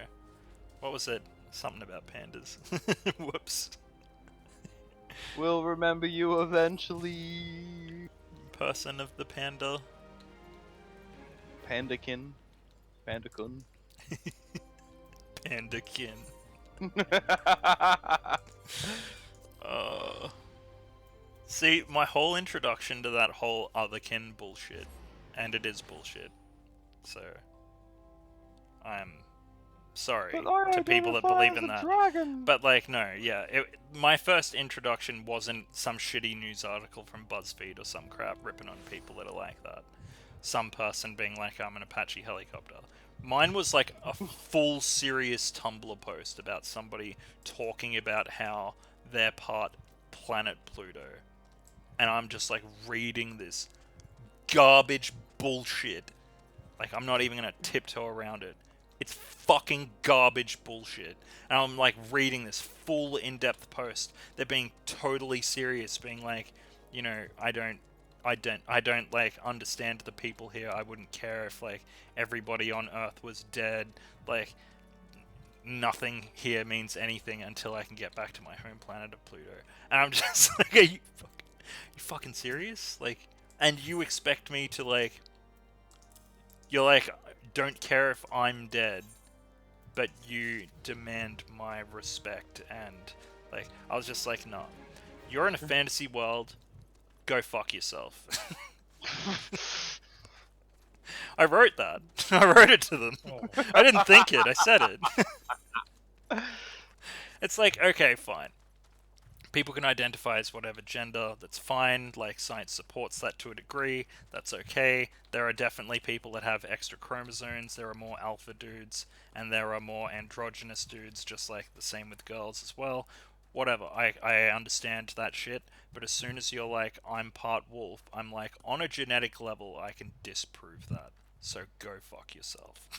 What was it? Something about pandas. Whoops. We'll remember you eventually. Person of the panda. Pandakin. Pandakun. Pandakin. See, my whole introduction to that whole otherkin bullshit, and it is bullshit, so I'm Sorry But I to people that identify believe as in a that. dragon. But like, no, yeah. My first introduction wasn't some shitty news article from BuzzFeed or some crap ripping on people that are like that. Some person being like, I'm an Apache helicopter. Mine was like a full serious Tumblr post about somebody talking about how they're part planet Pluto. And I'm just like reading this garbage bullshit. Like, I'm not even gonna tiptoe around it. It's fucking garbage bullshit. And I'm like reading this full in-depth post. They're being totally serious, being like, you know, I don't like understand the people here. I wouldn't care if like everybody on Earth was dead. Like, nothing here means anything until I can get back to my home planet of Pluto. And I'm just like, are you fucking serious? Like, and you expect me to like, you're like, don't care if I'm dead, but you demand my respect. And like, I was just like, no, you're in a fantasy world, go fuck yourself. I wrote that. I wrote it to them. Oh. I didn't think it, I said it. It's like, okay, fine. People can identify as whatever gender, that's fine. Like, science supports that to a degree, that's okay. There are definitely people that have extra chromosomes, there are more alpha dudes, and there are more androgynous dudes, just like the same with girls as well. Whatever, I understand that shit, but as soon as you're like, I'm part wolf, I'm like, on a genetic level, I can disprove that. So go fuck yourself.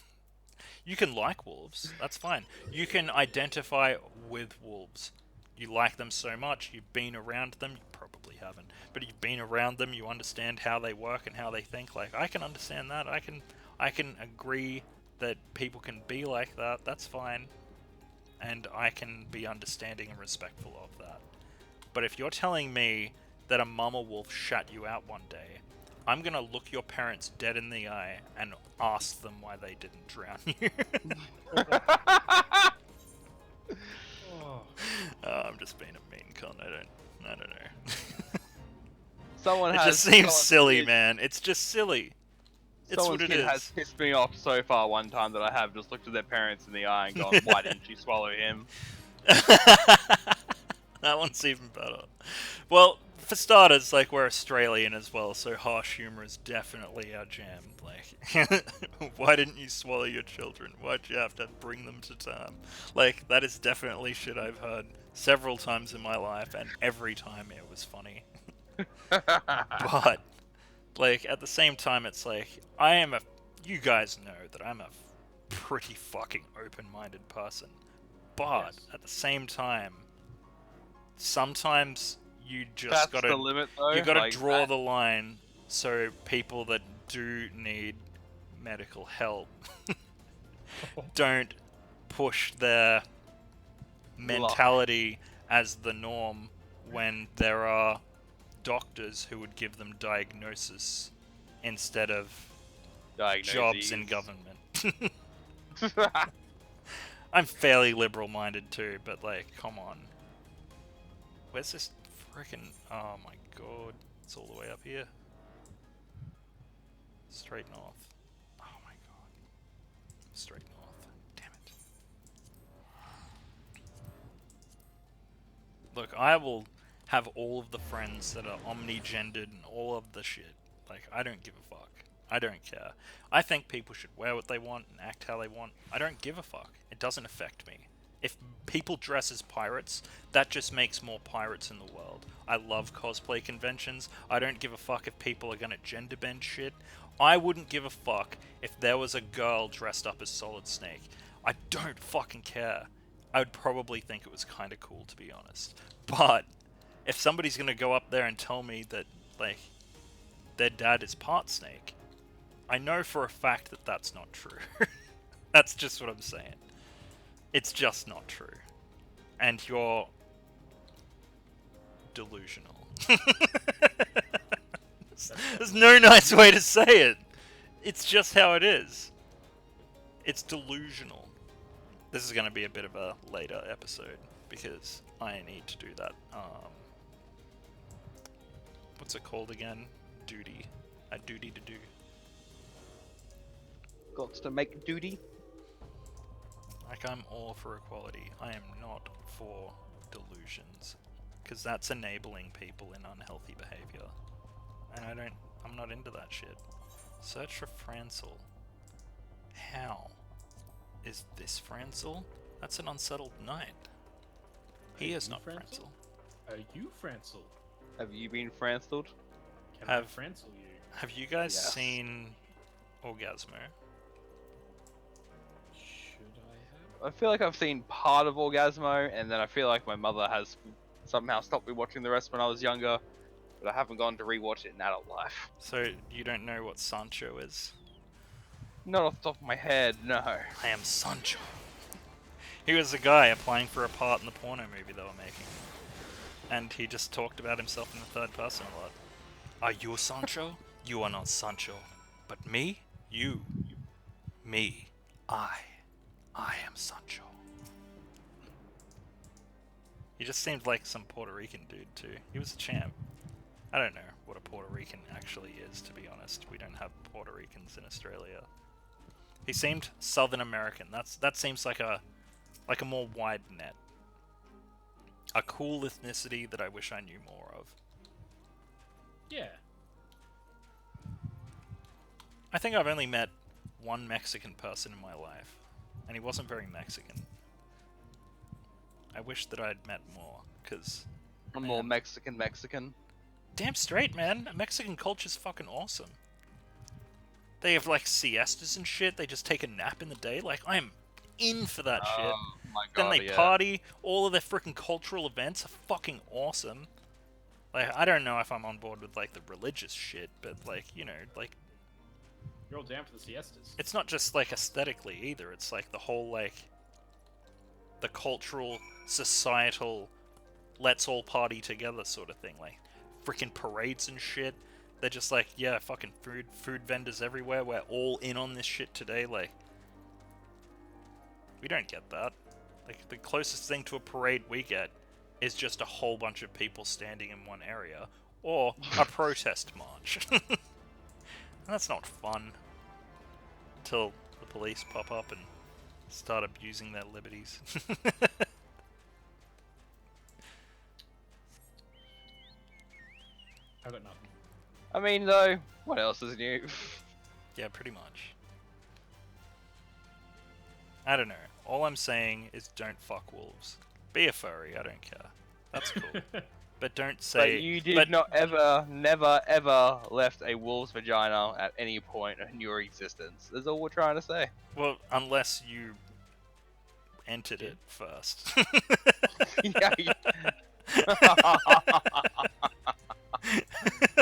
You can like wolves, that's fine. You can identify with wolves. You like them so much, you've been around them, you probably haven't, but you've been around them, you understand how they work and how they think. Like, I can understand that, I can agree that people can be like that, that's fine, and I can be understanding and respectful of that. But if you're telling me that a mama wolf shut you out one day, I'm gonna look your parents dead in the eye and ask them why they didn't drown you. Oh. I'm just being a mean cunt. I don't know. Someone It has. just seems someone's silly, kid- man. It's just silly. It's Someone's what it kid is. has pissed me off so far one time that I have just looked at their parents in the eye and gone, "Why didn't you swallow him?" That one's even better. Well, for starters, like, we're Australian as well, so harsh humor is definitely our jam. Like, why didn't you swallow your children? Why'd you have to bring them to term? Like, that is definitely shit I've heard several times in my life, and every time it was funny. But, like, at the same time, it's like, you guys know that I'm a pretty fucking open-minded person. But, Yes. at the same time, sometimes you just That's gotta, the limit, though. you gotta like draw that. the line so people that do need medical help don't push their mentality as the norm when there are doctors who would give them diagnosis instead of jobs in government. I'm fairly liberal-minded too, but like, come on. Where's this freaking... Oh my god. It's all the way up here. Straight north. Oh my god. Straight north. Damn it. Look, I will have all of the friends that are omni-gendered and all of the shit. Like, I don't give a fuck. I don't care. I think people should wear what they want and act how they want. I don't give a fuck. It doesn't affect me. If people dress as pirates, that just makes more pirates in the world. I love cosplay conventions. I don't give a fuck if people are gonna gender bend shit. I wouldn't give a fuck if there was a girl dressed up as Solid Snake. I don't fucking care. I would probably think it was kind of cool, to be honest. But if somebody's gonna go up there and tell me that, like, their dad is part snake, I know for a fact that that's not true. That's just what I'm saying. It's just not true. And you're delusional. There's no nice way to say it. It's just how it is. It's delusional. This is going to be a bit of a later episode because I need to do that. What's it called again? Duty. A duty to do. Got to make duty. Like, I'm all for equality. I am not for delusions. Because that's enabling people in unhealthy behavior. And I'm not into that shit. Search for Francel. How? Is this Francel? That's an unsettled knight. He is not Francel. Are you Francel? Have you been Franceled? Can I Francel you? Have you guys Yes. seen Orgasmo? Should I have? I feel like I've seen part of Orgasmo, and then I feel like my mother has somehow stopped me watching the rest when I was younger, but I haven't gone to rewatch it in adult life. So, you don't know what Sancho is? Not off the top of my head, no. I am Sancho. He was a guy applying for a part in the porno movie they were making. And he just talked about himself in the third person a lot. Are you Sancho? You are not Sancho. But me? You. Me. I am Sancho. He just seemed like some Puerto Rican dude too. He was a champ. I don't know what a Puerto Rican actually is, to be honest. We don't have Puerto Ricans in Australia. He seemed Southern American. That seems like a more wide net. A cool ethnicity that I wish I knew more of. Yeah. I think I've only met one Mexican person in my life, and he wasn't very Mexican. I wish that I'd met more, because... I'm more Mexican. Damn straight, man. Mexican culture's fucking awesome. They have, like, siestas and shit. They just take a nap in the day. Like, I am in for that shit. My Then God, they yeah. party. All of their freaking cultural events are fucking awesome. Like, I don't know if I'm on board with, like, the religious shit, but, like, you know, like... You're all down for the siestas. It's not just, like, aesthetically either. It's, like, the whole, like... the cultural, societal, let's all party together sort of thing. Like, freaking parades and shit. They're just like, yeah, fucking food vendors everywhere. We're all in on this shit today. Like, we don't get that. Like, the closest thing to a parade we get is just a whole bunch of people standing in one area, or a protest march. And that's not fun. Until the police pop up and start abusing their liberties. I've got nothing. I mean, though, what else is new? Yeah, pretty much. I don't know. All I'm saying is don't fuck wolves. Be a furry, I don't care. That's cool. But don't say... But you did not ever, never, ever left a wolf's vagina at any point in your existence. That's all we're trying to say. Well, unless you entered it first. Yeah, yeah.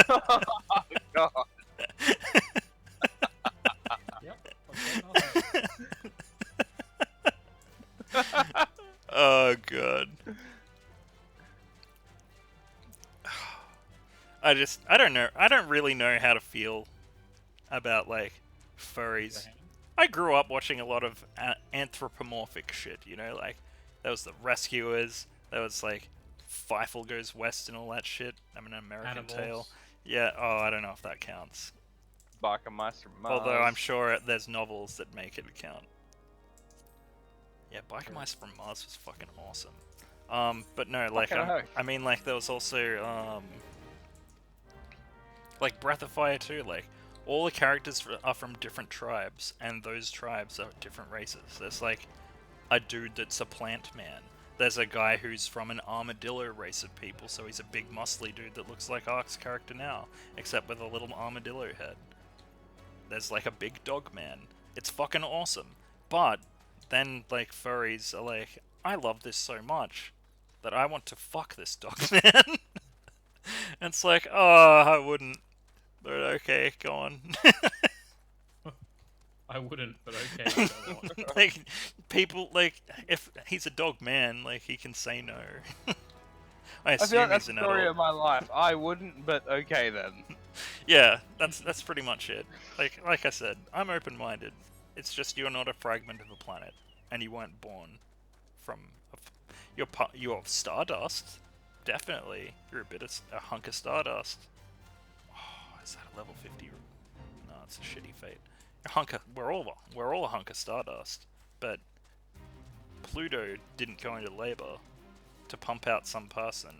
Oh, God. Yep. I've got nothing. Oh, God. I don't know. I don't really know how to feel about, like, furries. I grew up watching a lot of anthropomorphic shit, you know? Like, there was the Rescuers, there was, like, Feifel Goes West and all that shit. I'm an American Animals. Tale. Yeah, oh, I don't know if that counts. Barkermeister Mars. Although I'm sure there's novels that make it count. Yeah, Biker Mice from Mars was fucking awesome. But no, like, I mean, like, there was also, like, Breath of Fire too, like, all the characters are from different tribes, and those tribes are different races. There's, like, a dude that's a plant man. There's a guy who's from an armadillo race of people, so he's a big muscly dude that looks like Ark's character now, except with a little armadillo head. There's, like, a big dog man. It's fucking awesome. But then, like, furries are like, I love this so much that I want to fuck this dog man. And it's like, oh, I wouldn't. But okay, go on. I wouldn't, but okay. Go on. Like, people, like, if he's a dog man, like, he can say no. I I feel assume like that's he's the an story adult. of my life. I wouldn't, but okay then. Yeah, that's pretty much it. Like I said, I'm open-minded. It's just you're not a fragment of a planet, and you weren't born from you're stardust. Definitely, you're a bit of a hunk of stardust. Oh, is that a level 50? No, it's a shitty fate. We're all a hunk of stardust, but Pluto didn't go into labor to pump out some person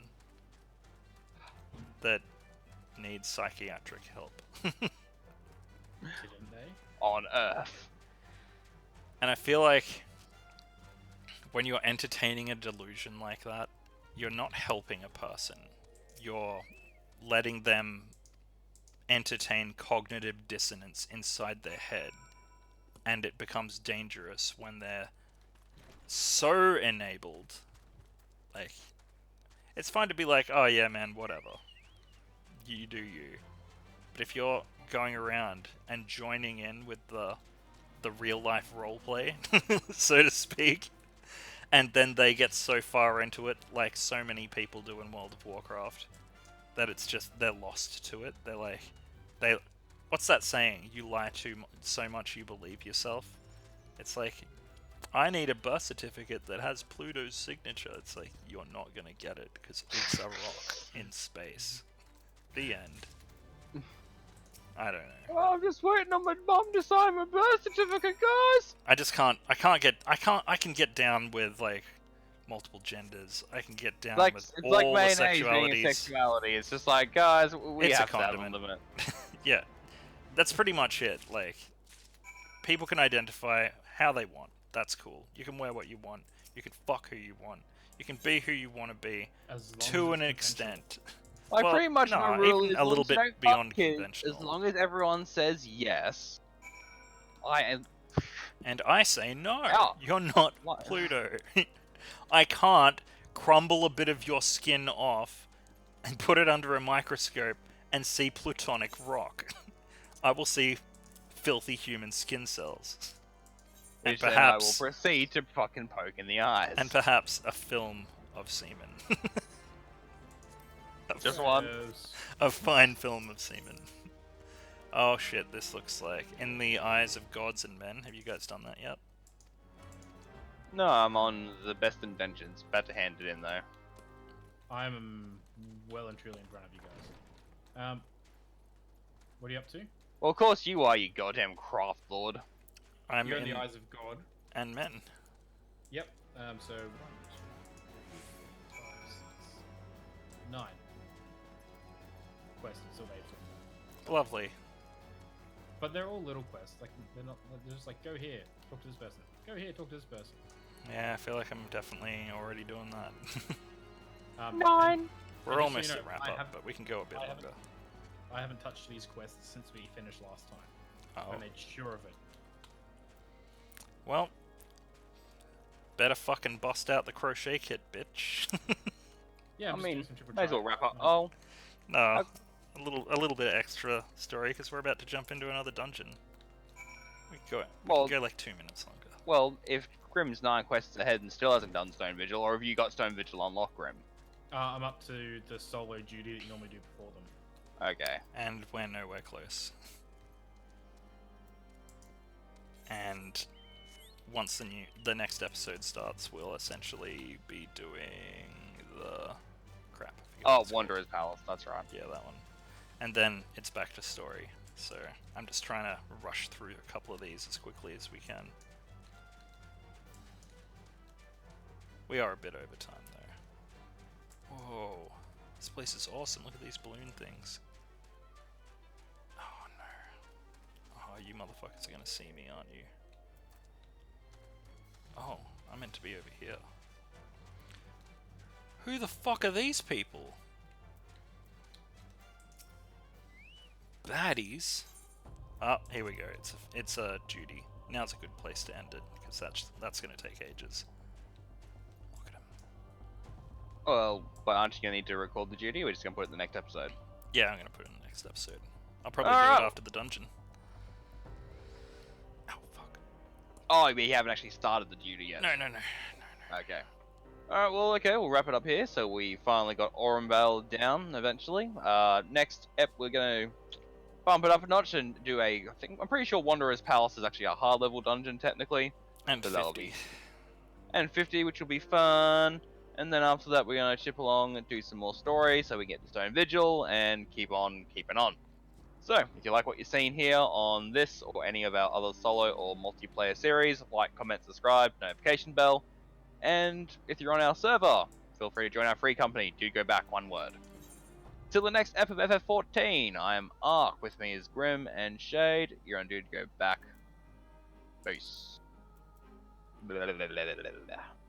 that needs psychiatric help. Didn't they? On Earth. And I feel like when you're entertaining a delusion like that, you're not helping a person. You're letting them entertain cognitive dissonance inside their head. And it becomes dangerous when they're so enabled. Like, it's fine to be like, oh yeah, man, whatever. You do you. But if you're going around and joining in with the real life roleplay, so to speak, and then they get so far into it, like so many people do in World of Warcraft, that it's just they're lost to it. They're like, what's that saying? You lie so much you believe yourself. It's like, I need a birth certificate that has Pluto's signature. It's like, you're not gonna get it because it's a rock in space. The end. I don't know. Oh, I'm just waiting on my mum to sign my birth certificate, guys. I can get down with like multiple genders. I can get down with It's all like the mayonnaise being a sexualities. sexuality. It's just like, guys, we It's a have to have a condiment. limit. Yeah, that's pretty much it. Like, people can identify how they want. That's cool. You can wear what you want. You can fuck who you want. You can be who you want to be, As long to as an it's consensual. extent. Like, Well, pretty much no, my rule even is a little bit don't fuck beyond kids, conventional. as long as everyone says yes. And I say no. Yeah. You're not What? Pluto. I can't crumble a bit of your skin off and put it under a microscope and see plutonic rock. I will see filthy human skin cells. And Which then I will perhaps, proceed to fucking poke in the eyes. and perhaps a film of semen. Just one. Yes. A fine film of semen. Oh shit, this looks like In the Eyes of Gods and Men. Have you guys done that yet? No, I'm on the best inventions. About to hand it in though. I'm well and truly in front of you guys. What are you up to? Well, of course you are, you goddamn craft lord. I'm You're in in the eyes of God. and Men. Yep. So 1, 2, 3, 4, 5, 6, 9 quests until they Lovely. But they're all little quests. Like they're not. They're just like go here, talk to this person. Go here, talk to this person. Yeah, I feel like I'm definitely already doing that. And We're just so almost you know, at wrap I up, have- but we can go a bit I longer. I haven't touched these quests since we finished last time. Oh. I made sure of it. Well, better fucking bust out the crochet kit, bitch. Yeah, I'm I just mean, doing some triple may as well try. wrap up. No. Oh, No, a little bit of extra story because we're about to jump into another dungeon. We can Well- go like 2 minutes longer. well, if Grim's 9 quests ahead and still hasn't done Stone Vigil, or have you got Stone Vigil unlocked, Grim? I'm up to the solo duty that you normally do before them. Okay. And we're nowhere close. And once the next episode starts, we'll essentially be doing the crap. I forget what Oh, it's called. Wanderer's Palace, that's right. Yeah, that one. And then it's back to story. So I'm just trying to rush through a couple of these as quickly as we can. We are a bit over time though. Whoa, this place is awesome. Look at these balloon things. Oh no. Oh, you motherfuckers are gonna see me, aren't you? Oh, I'm meant to be over here. Who the fuck are these people? Baddies? Oh, here we go. It's a duty. Now's a good place to end it because that's gonna take ages. Look at him. Well, but aren't you going to need to record the duty, or we're just going to put it in the next episode? Yeah, I'm gonna put it in the next episode. I'll probably do Alright. it after the dungeon. Oh fuck. Oh, we haven't actually started the duty yet. No. Okay. Alright, well, okay, we'll wrap it up here. So we finally got Aurum Vale down, eventually. Next ep, we're going to bump it up a notch and do I'm pretty sure Wanderer's Palace is actually a hard level dungeon, technically. And So that'll 50. And 50, which will be fun. And then after that, we're going to chip along and do some more story, so we get the Stone Vigil, and keep on keeping on. So, if you like what you're seeing here on this, or any of our other solo or multiplayer series, like, comment, subscribe, notification bell. And if you're on our server, feel free to join our free company, DudeGoBack, one word. Till the next ep of FF14, I am Ark, with me is Grim and Shade. You're on DudeGoBack. Peace. Blah, blah, blah, blah, blah, blah.